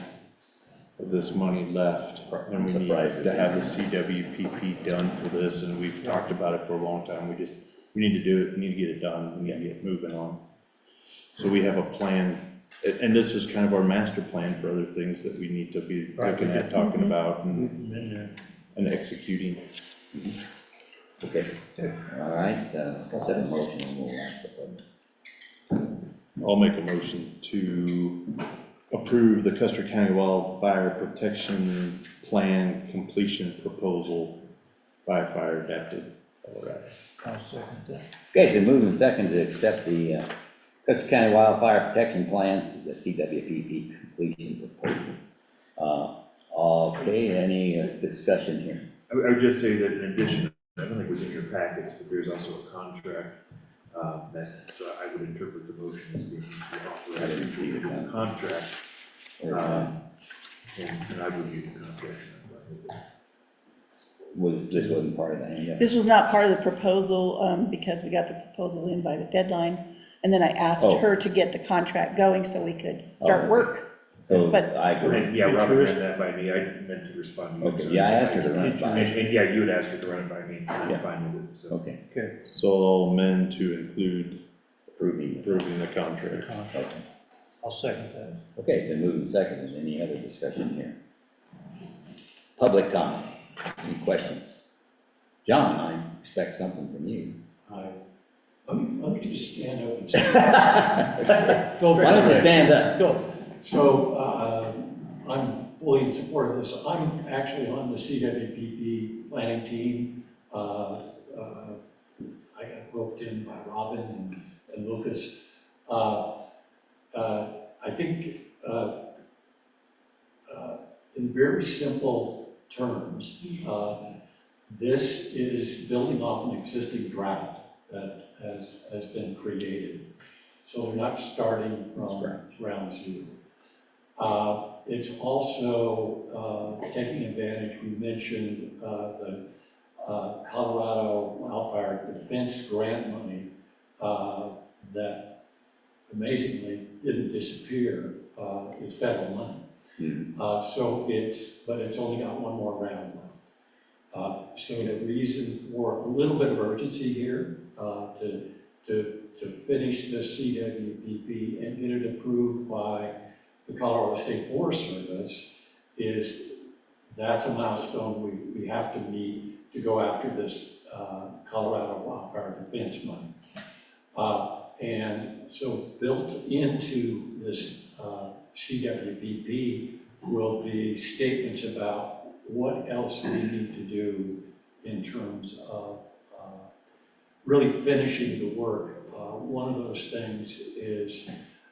of this money left. And we need to have the CWPP done for this, and we've talked about it for a long time. We need to do it, we need to get it done, we need to get moving on. So we have a plan, and this is kind of our master plan for other things that we need to be looking at, talking about, and executing. Okay, all right, let's have a motion and we'll ask the public. I'll make a motion to approve the Custer County Wildfire Protection Plan completion proposal by Fire Adapted Colorado. I'll second that. Okay, it's been moved and seconded to accept the Custer County Wildfire Protection Plans, the CWPP completion proposal. Okay, any discussion here? I would just say that in addition, I don't think it was in your packets, but there's also a contract, so I would interpret the motion as being to authorize the contract. And I would use the contract. This wasn't part of that, yeah. This was not part of the proposal because we got the proposal in by the deadline. And then I asked her to get the contract going so we could start work. So But- I agree. Yeah, Robert ran that by me, I meant to respond to you. Okay, yeah, I asked her to run it by us. And yeah, you had asked her to run it by me, and Yeah. I'm fine with it, so. Okay, Okay, so I'll amend to include approving. Approving the contract. Contract. I'll second that. Okay, been moved and seconded. Any other discussion here? Public comment. Any questions? John, I expect something from you. Let me just stand up and say. Why don't you stand up? Go. So, I'm fully in support of this. I'm actually on the CWPP planning team. I got roped in by Robin and Lucas. I think, in very simple terms, this is building off an existing draft that has been created. So we're not starting from ground zero. It's also taking advantage, we mentioned the Colorado Wildfire Defense Grant money that amazingly didn't disappear, is federal money. But it's only got one more round left. So the reason for a little bit of urgency here to finish this CWPP and get it approved by the Colorado State Forest Service is that's a milestone we have to meet to go after this Colorado Wildfire Defense money. And so built into this CWPP will be statements about what else we need to do in terms of really finishing the work. One of those things is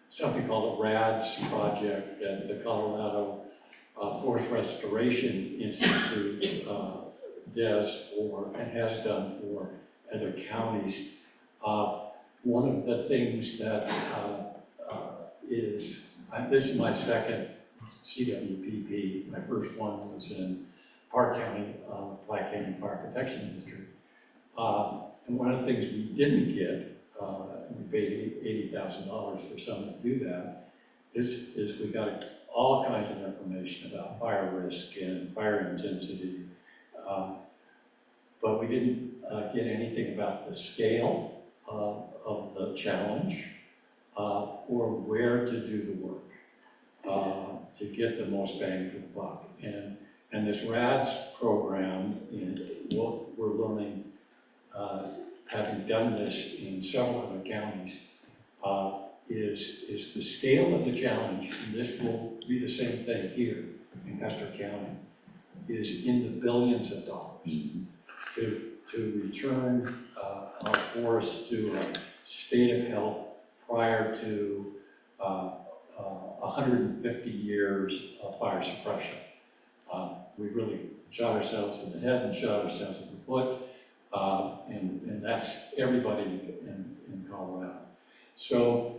something called a RADS project that the Colorado Forest Restoration Institute does for and has done for other counties. One of the things that this is my second CWPP. My first one was in Park County, Black Canyon Fire Protection District. And one of the things we didn't get, we paid $80,000 for someone to do that, is we got all kinds of information about fire risk and fire intensity. But we didn't get anything about the scale of the challenge or where to do the work to get the most bang for the buck. And this RADS program, we're learning, having done this in several other counties, is the scale of the challenge, and this will be the same thing here in Custer County, is in the billions of dollars to return our forests to a state of health prior to 150 years of fire suppression. We really shot ourselves in the head and shot ourselves in the foot, and that's everybody in Colorado. So,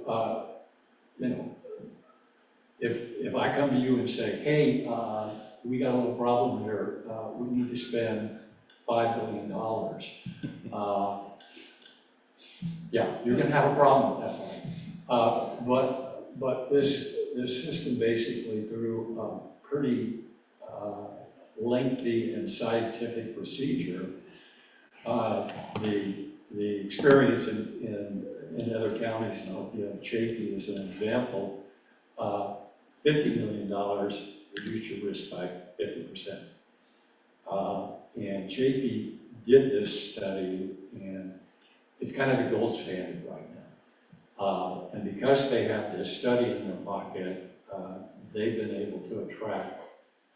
if I come to you and say, hey, we got a little problem here, we need to spend $5 billion, yeah, you're gonna have a problem with that one. But this system basically, through a pretty lengthy and scientific procedure, the experience in other counties, and I'll give Chafee as an example, $50 million reduced your risk by 50%. And Chafee did this study, and it's kind of the gold standard right now. And because they have this study in their pocket, they've been able to attract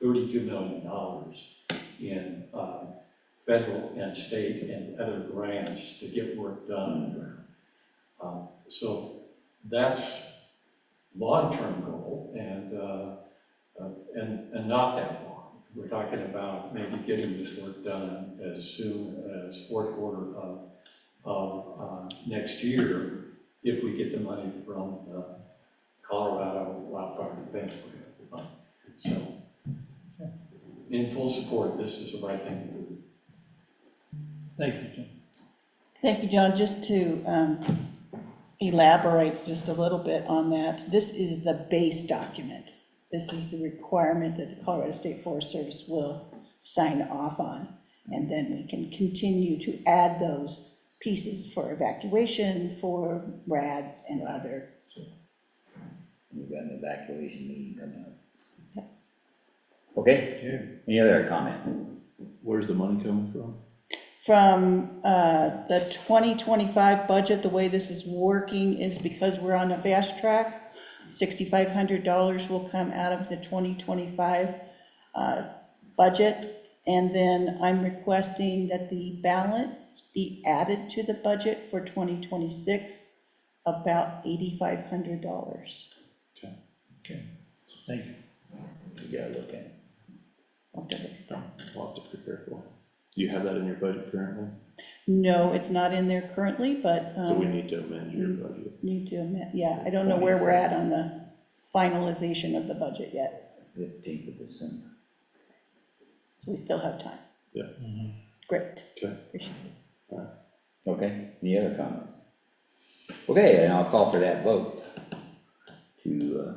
$32 million in federal and state and other grants to get work done. So that's long-term goal and not that long. We're talking about maybe getting this work done as soon as fourth quarter of next year if we get the money from the Colorado Wildfire Defense Grant. So, in full support, this is the right thing to do. Thank you, Jim. Thank you, John. Just to elaborate just a little bit on that, this is the base document. This is the requirement that the Colorado State Forest Service will sign off on. And then we can continue to add those pieces for evacuation, for RADs and other. We've got an evacuation meeting coming up. Okay, any other comment? Where's the money coming from? From the 2025 budget, the way this is working is because we're on a fast track, $6,500 will come out of the 2025 budget. And then I'm requesting that the balance be added to the budget for 2026, about $8,500. Okay, thank you. You gotta look at it. I'll have to look at that. We'll have to prepare for it. Do you have that in your budget currently? No, it's not in there currently, but. So we need to amend your budget. Need to amend, yeah, I don't know where we're at on the finalization of the budget yet. 15th of December. We still have time. Yeah. Great. Okay. Appreciate it. Okay, any other comments? Okay, and I'll call for that vote to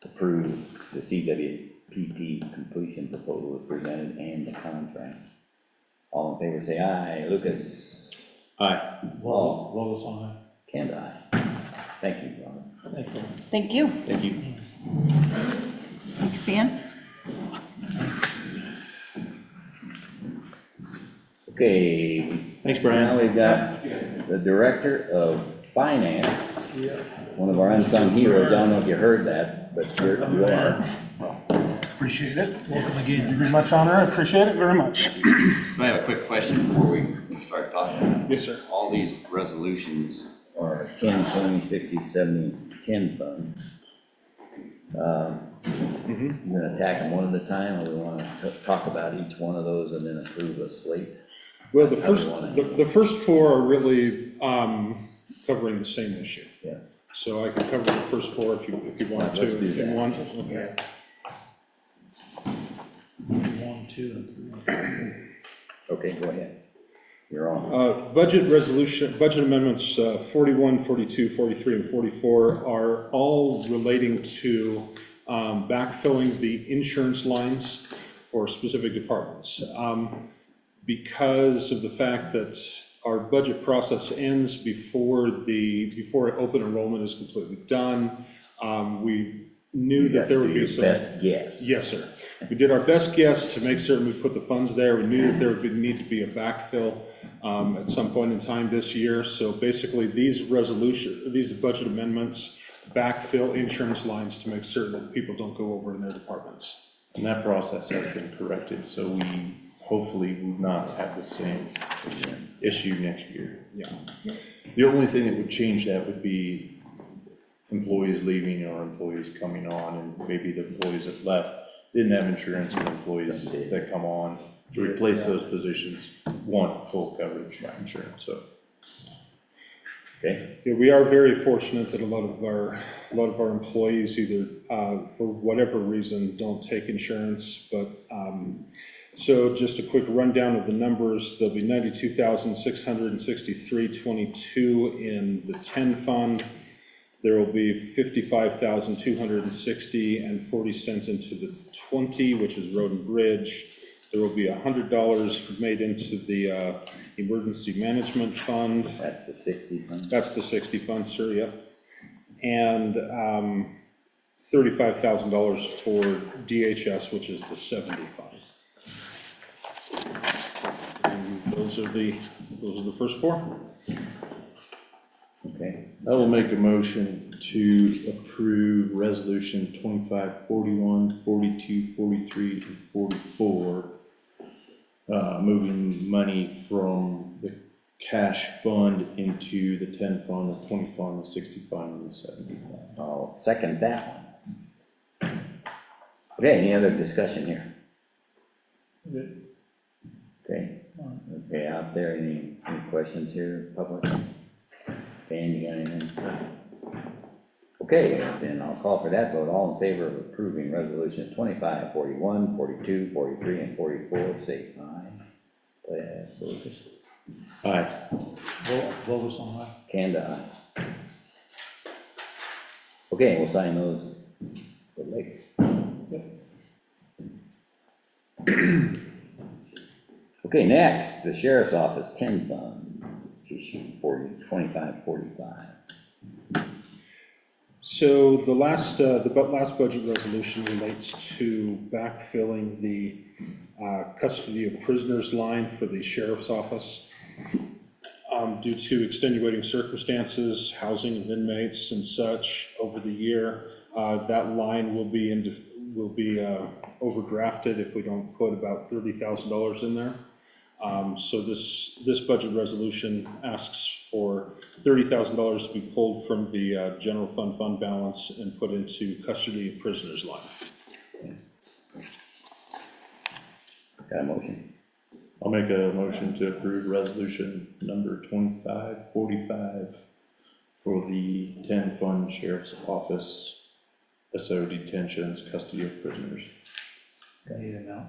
approve the CWPP completion proposal as presented and the contract. All in favor say aye. Lucas? Aye. Paul? Lois on Kent, aye. Thank you, Robert. that. Thank you. Thank you. Thank you. Thanks, Dan. Okay. Thanks, Brian. Now we've got the Director of Finance, one of our unsung heroes. I don't know if you heard that, but you are. Appreciate it. Welcome again. Thank you very much, Honor. I appreciate it very much. So I have a quick question before we start talking. Yes, sir. All these resolutions, Or 10, 20, 60, 70, 10 fund. You're gonna attack them one at a time, or we wanna talk about each one of those and then approve a slate? Well, the How do first, you wanna- the first four are really covering the same issue. Yeah. So I can cover the first four if you want to. Let's do If you that. want. Okay. 1, 2, and 3. Okay, go ahead. You're on. Budget amendments 41, 42, 43, and 44 are all relating to backfilling the insurance lines for specific departments. Because of the fact that our budget process ends before open enrollment is completely done, we knew that there would be some. Best guess. Yes, sir. We did our best guess to make certain we put the funds there. We knew that there would need to be a backfill at some point in time this year. So basically, these budget amendments backfill insurance lines to make certain that people don't go over in their departments. And that process has been corrected, so we hopefully will not have the same issue next year. Yeah. The only thing that would change that would be employees leaving or employees coming on, and maybe the employees that left didn't have insurance, and employees that come on to replace those positions want full coverage insurance, so. Okay. Yeah, we are very fortunate that a lot of our employees either, for whatever reason, don't take insurance, but, so just a quick rundown of the numbers. There'll be $92,663.22 in the 10 fund. There will be $55,260.40 into the 20, which is road and bridge. There will be $100 made into the emergency management fund. That's the 60 fund? That's the 60 fund, sir, yep. And $35,000 for DHS, which is the 70 fund. And those are the first four. Okay. I will make a motion to approve resolution 25, 41, 42, 43, and 44. Moving money from the cash fund into the 10 fund, the 20 fund, the 60 fund, and the 70 fund. I'll second that one. Okay, any other discussion here? Okay, okay, out there, any questions here, public? Dan, you got anything? Okay, then I'll call for that vote. All in favor of approving resolutions 25, 41, 42, 43, and 44, say aye. Please, Lucas. Aye. Lois on that. Kanda, aye. Okay, we'll sign those later. Okay, next, the sheriff's office 10 fund. She's resolution 2545. So the last budget resolution relates to backfilling the custody of prisoners line for the sheriff's office. Due to extenuating circumstances, housing of inmates and such over the year, that line will be overdrafted if we don't put about $30,000 in there. So this budget resolution asks for $30,000 to be pulled from the general fund balance and put into custody of prisoners line. Got a motion? I'll make a motion to approve resolution number 2545 for the 10 fund sheriff's office, SO detentions, custody of prisoners, Need an amount?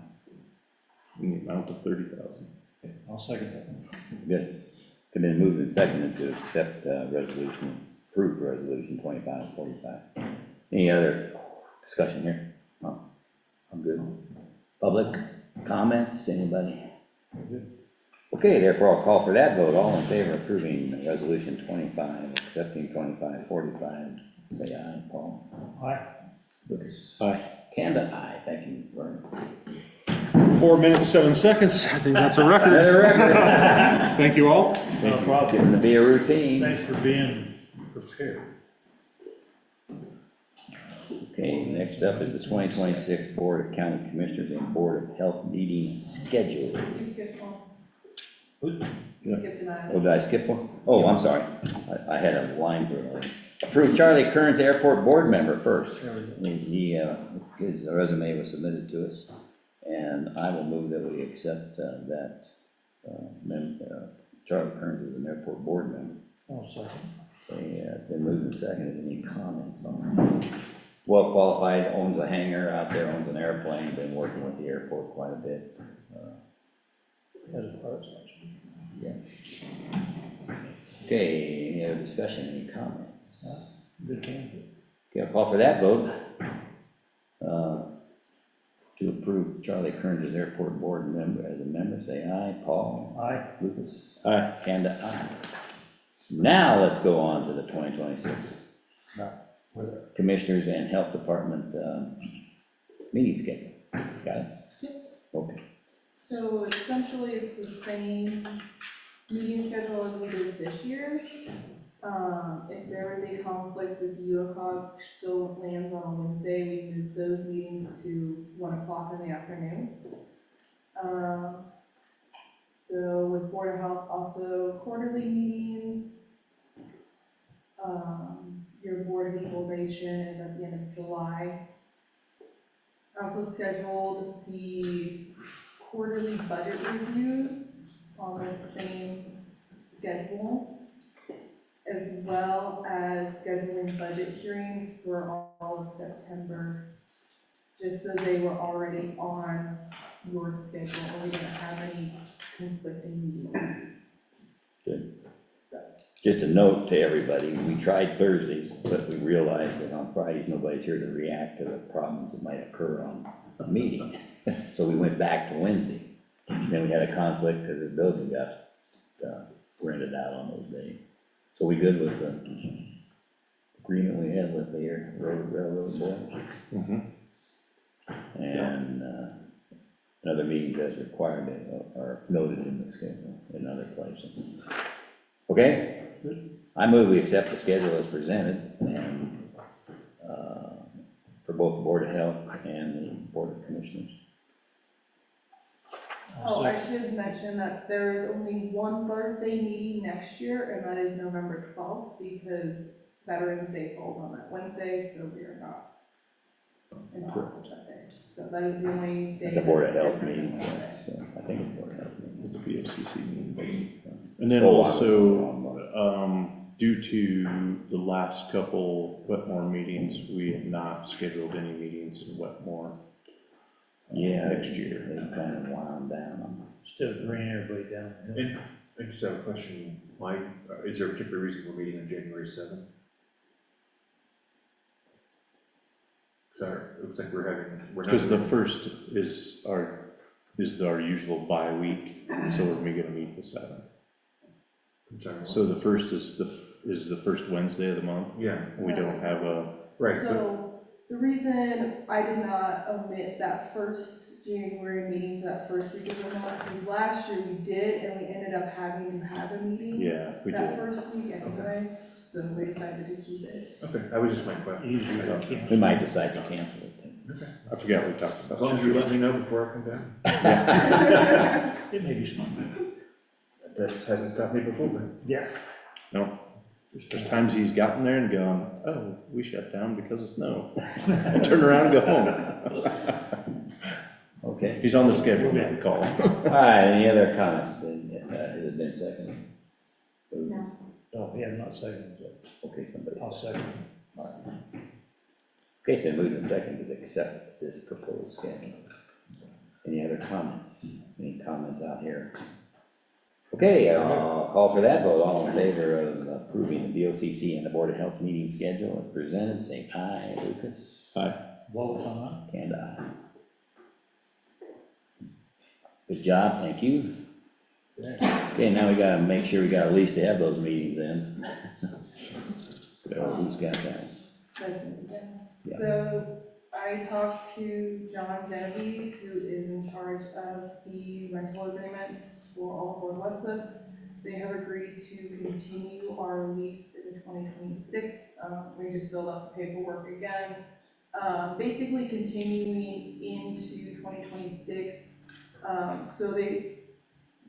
in the amount of $30,000. Okay, I'll second that. Good. It's been moved and seconded to accept approved resolution 2545. Any other discussion here? No? I'm good. Public comments, anybody? Okay, therefore I'll call for that vote. All in favor of approving resolution 25, accepting 2545, say aye. Paul? Aye. Lucas? Aye. Kanda, aye. Thank you, Vern. 4 minutes, 7 seconds. I think that's a record. Another record. Thank you all. No problem. Getting to be a routine. Thanks for being prepared. Okay, next up is the 2026 Board of County Commissioners and Board of Health meeting schedule. You skipped one. Yeah. You skipped an item. Oh, did I skip one? Oh, I'm sorry. I had a line for it. Approve Charlie Kearns Airport Board Member first. His resume was submitted to us, and I will move that we accept Charlie Kearns as an airport board member. I'll second. It's been moved and seconded. Any comments on it? Well qualified, owns a hangar out there, owns an airplane, been working with the airport quite a bit. Has a parts license. Yeah. Okay, any other discussion, any comments? Good candidate. Okay, I'll call for that vote. To approve Charlie Kearns as airport board member, as a member, say aye. Paul? Aye. Lucas? Aye. Kanda, aye. Now let's go on to the 2026 No, we're there. Commissioners and Health Department meeting schedule. Got it? Okay. So essentially, it's the same meeting schedule as we did this year. If there was a conflict with BOCC still lands on a Wednesday, we move those meetings to 1 o'clock in the afternoon. So with Board of Health, also quarterly meetings. Your Board of Equalization is at the end of July. I also scheduled the quarterly budget reviews on the same schedule, as well as scheduling budget hearings for all of September, just so they were already on your schedule, or we didn't have any conflicting meetings. Good. So, Just a note to everybody, we tried Thursdays, but we realized that on Fridays, nobody's here to react to the problems that might occur on a meeting. So we went back to Wednesday. Then we had a conflict because the building got rented out on those days. So we good with the agreement we had with the railroad board? Mm-hmm. And other meetings as required are noted in the schedule in other places. Okay? I move we accept the schedule as presented and for both the Board of Health and the Board of Commissioners. oh, I should mention that there is only one Thursday meeting next year, and that is November 12th, because Veterans Day falls on that Wednesday, so we are not in office that day. So that is the only day. It's a Board of that's Health different meeting, than so Wednesday. I think it's Board of Health meeting. It's a BOCC meeting. And then Oh, also, I due to the last couple Wetmore meetings, we have not scheduled any meetings in Wetmore next year. They kind of wound down. Instead of bringing everybody down. And I just have a question, Mike, is there a particular reason we're meeting on January 7th? Sorry, it looks like we're not. Because the first is our usual bye week, so we're gonna meet the 7th. I'm sorry. what? So the first is the first Wednesday of the month? Yeah, We don't have a, right, but So the reason I did not omit that first January meeting, that first week of the month, is last year we did, and we ended up having to have a meeting yeah, we that did. first week anyway, so we decided to keep it. okay, that was just my question. Usually we can't. We might decide to cancel it. I forgot we talked As about long as you let me know before I come down. It may be smart. That hasn't stopped me before, but. Yeah. No, there's times he's gotten there and gone, oh, we shut down because of snow. And turn around and go home. Okay. He's on the schedule, man, call. All right, any other comments? Has it been seconded? No. Oh, yeah, I'm not second, but Okay, somebody. I'll second. Okay, it's been moved and seconded to accept this proposed schedule. Any other comments? Any comments out here? Okay, I'll call for that vote. All in favor of approving the BOCC and the Board of Health meeting schedule as presented, say aye. Lucas? Aye. Vote on that. And aye. Good job, thank you. Okay, now we gotta make sure we got at least to have those meetings in. So who's got that? Yeah. So I talked to John Genevieve, who is in charge of the rental agreements for all of Board Westcliff. They have agreed to continue our lease into 2026. We just filled out the paperwork again. Basically continuing into 2026. So they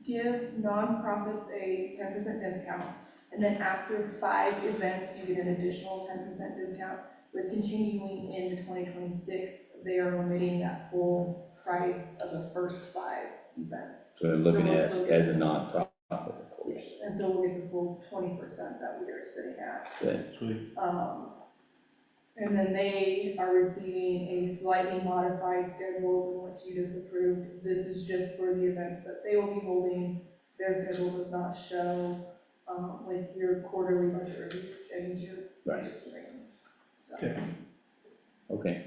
give nonprofits a 10% discount. And then after 5 events, you get an additional 10% discount. With continuing into 2026, they are omitting that full price of the first 5 events. So they're looking So we'll at still it get- as a nonprofit, of course. Yes, and so we'll get the full 20% that we are sitting at. Good. And then they are receiving a slightly modified schedule than what you just approved. This is just for the events that they will be holding. Their schedule does not show, like your quarterly budget reviews and your budget hearings. So. Okay. Okay.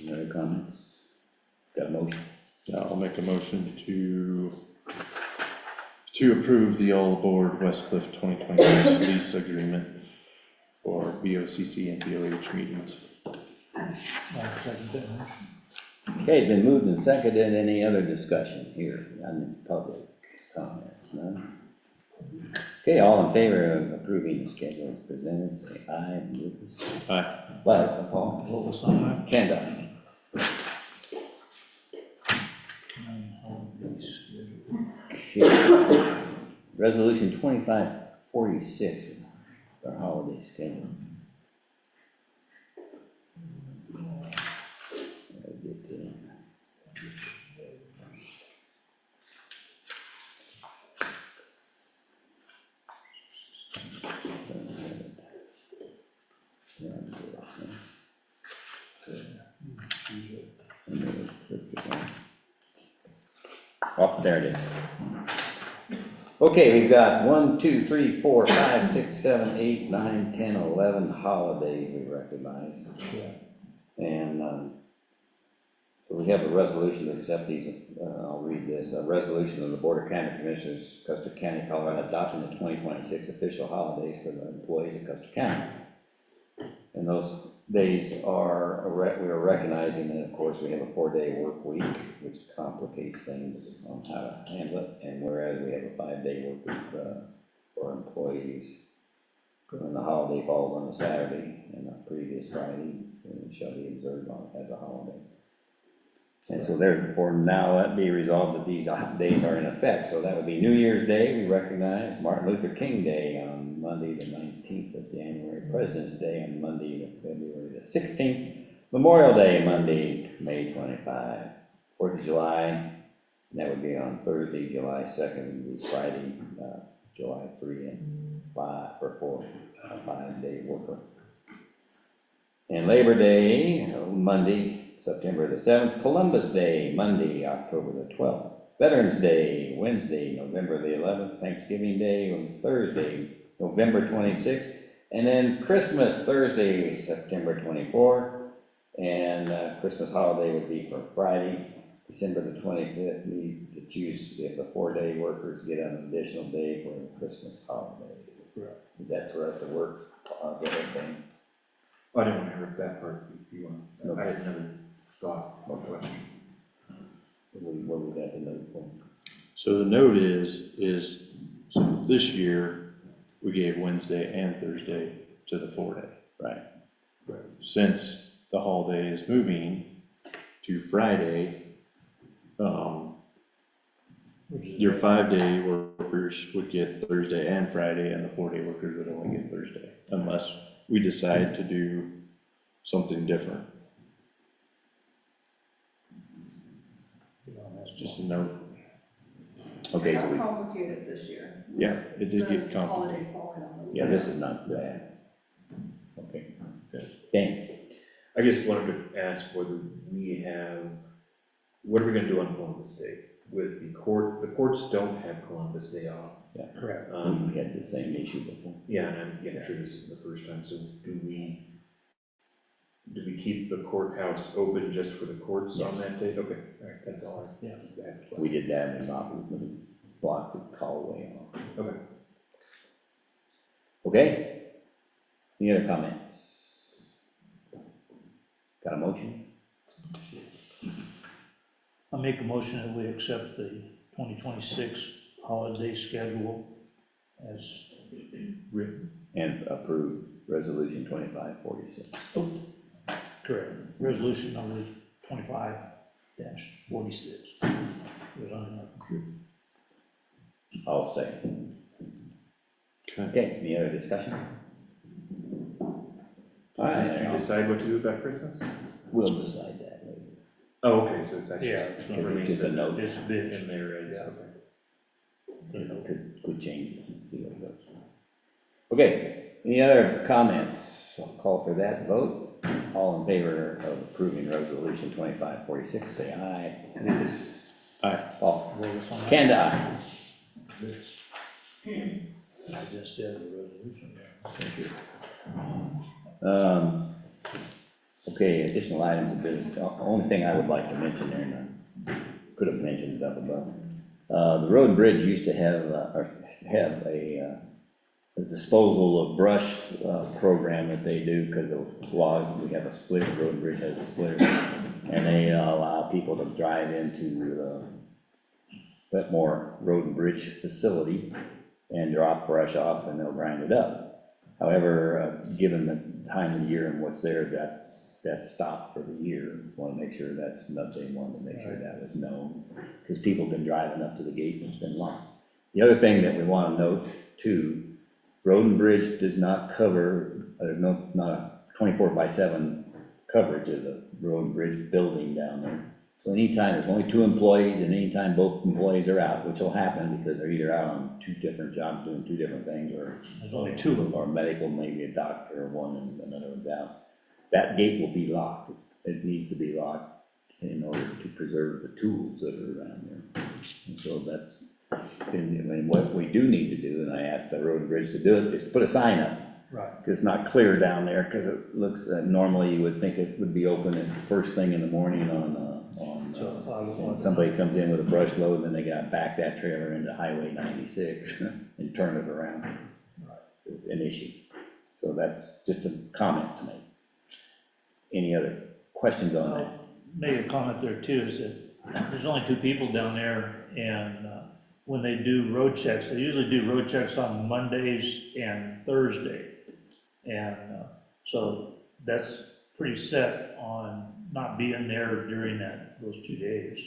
Any other comments? Got a motion? Yeah, I'll make a motion to approve the All Aboard Westcliff 2026 lease agreement for BOCC and BOH meetings. I'll second that motion. Okay, it's been moved and seconded. Any other discussion here on public comments? None? Okay, all in favor of approving the schedule as presented, say aye. Lucas? Aye. What, Paul? What was on that? Kenda? Okay. Resolution 2546, our holiday schedule. I'll get to it. Oh, there it is. Okay, we've got 1, 2, 3, 4, 5, 6, 7, 8, 9, 10, 11 holidays we recognize. And so we have a resolution to accept these. I'll read this. A resolution of the Board of County Commissioners, Custer County, Colorado, adopting the 2026 official holidays for the employees of Custer County. And those days are, we are recognizing that, of course, we have a 4-day work week, which complicates things on how to handle it. And whereas we have a 5-day work week for employees, when the holiday falls on a Saturday and the previous Friday, it shall be observed as a holiday. And so therefore now that be resolved that these days are in effect. So that would be New Year's Day, we recognize, Martin Luther King Day on Monday the 19th of January, President's Day on Monday, February the 16th, Memorial Day, Monday, May 25, 4th of July, that would be on Thursday, July 2nd, would be Friday, July 3 and 5 for 5-day worker. And Labor Day, Monday, September the 7th, Columbus Day, Monday, October the 12th, Veterans Day, Wednesday, November the 11th, Thanksgiving Day on Thursday, November 26th, and then Christmas, Thursday, September 24th, and Christmas holiday would be for Friday, December the 25th, need to choose if the 4-day workers get an additional day for the Christmas holidays. Correct. Is that for us to work, go ahead, Ben? I didn't want to interrupt that part, if you want, I had another thought or question. What would that note for? So the note is, so this year, we gave Wednesday and Thursday to the 4-day. Right. Since the holiday is moving to Friday, your 5-day workers would get Thursday and Friday, and the 4-day workers would only get Thursday, unless we decide to do something different. It's just a note. Okay, It so got we, complicated this year. Yeah, it did get The complicated. holidays falling on the. yeah, this is not bad. Okay, good. Dan? I just wanted to ask whether we have, what are we gonna do on Columbus Day? With the courts don't have Columbus Day off. Yeah. Correct. We had the same issue before. Yeah, and I'm sure this is the first time, so do we keep the courthouse open just for the courts on that day? Okay, all right, that's all I. Yeah. We did that and blocked the hallway off. Okay. Okay? Any other comments? Got a motion? I'll make a motion that we accept the 2026 holiday schedule as written. And approve resolution 2546. Correct. Resolution number 25-46. It was on my computer. I'll say. Okay, any other discussion? All right, Did you decide what to do about Christmas? we'll decide that later. Oh, okay, so that's Yeah, just, it's it not remains just a note. It's bid. in there as, Yeah. okay. Could change, see what it goes. Okay, any other comments? I'll call for that vote. All in favor of approving resolution 2546, say aye. Aye. Paul? Well, it's on that. Kanda, aye. I just said the resolution there. Thank you. Okay, additional items of business. The only thing I would like to mention there, and I could have mentioned it up above. The road and bridge used to have a disposal of brush program that they do, because of laws, we have a splitter, road and bridge has a splitter, and they allow people to drive into the Wetmore Road and Bridge facility and drop brush off, and they'll grind it up. However, given the time of the year and what's there, that's stopped for the year. Want to make sure that's not, they wanted to make sure that was known, because people been driving up to the gate and it's been locked. The other thing that we want to note too, Road and Bridge does not cover, there's not a 24/7 coverage of the Road and Bridge building down there. So anytime, there's only 2 employees, and anytime both employees are out, which will happen because they're either out on 2 different jobs doing 2 different things, or There's only 2 of them. or medical, maybe a doctor or one and another one's out, that gate will be locked. It needs to be locked in order to preserve the tools that are around there. And so that's, and what we do need to do, and I asked the Road and Bridge to do it, is put a sign up. Right. Because it's not clear down there, because it looks, normally you would think it would be open at first thing in the morning So 5 when somebody comes in with a brush load, and then they gotta back that trailer into Highway 96 and turn it around. It's an issue. So that's just a comment to make. Any other questions on that? Make a comment there too, is that there's only 2 people down there, and when they do road checks, they usually do road checks on Mondays and Thursday. And so that's pretty set on not being there during those 2 days.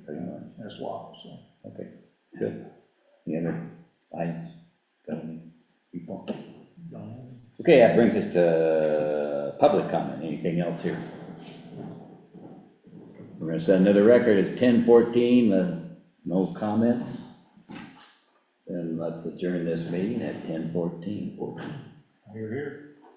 Pretty much. That's locked, so. Okay, good. Any other items? Got any people? Okay, that brings us to public comment. Anything else here? We're gonna set another record. It's 10:14, no comments. Then let's adjourn this meeting at 10:14. Here, here.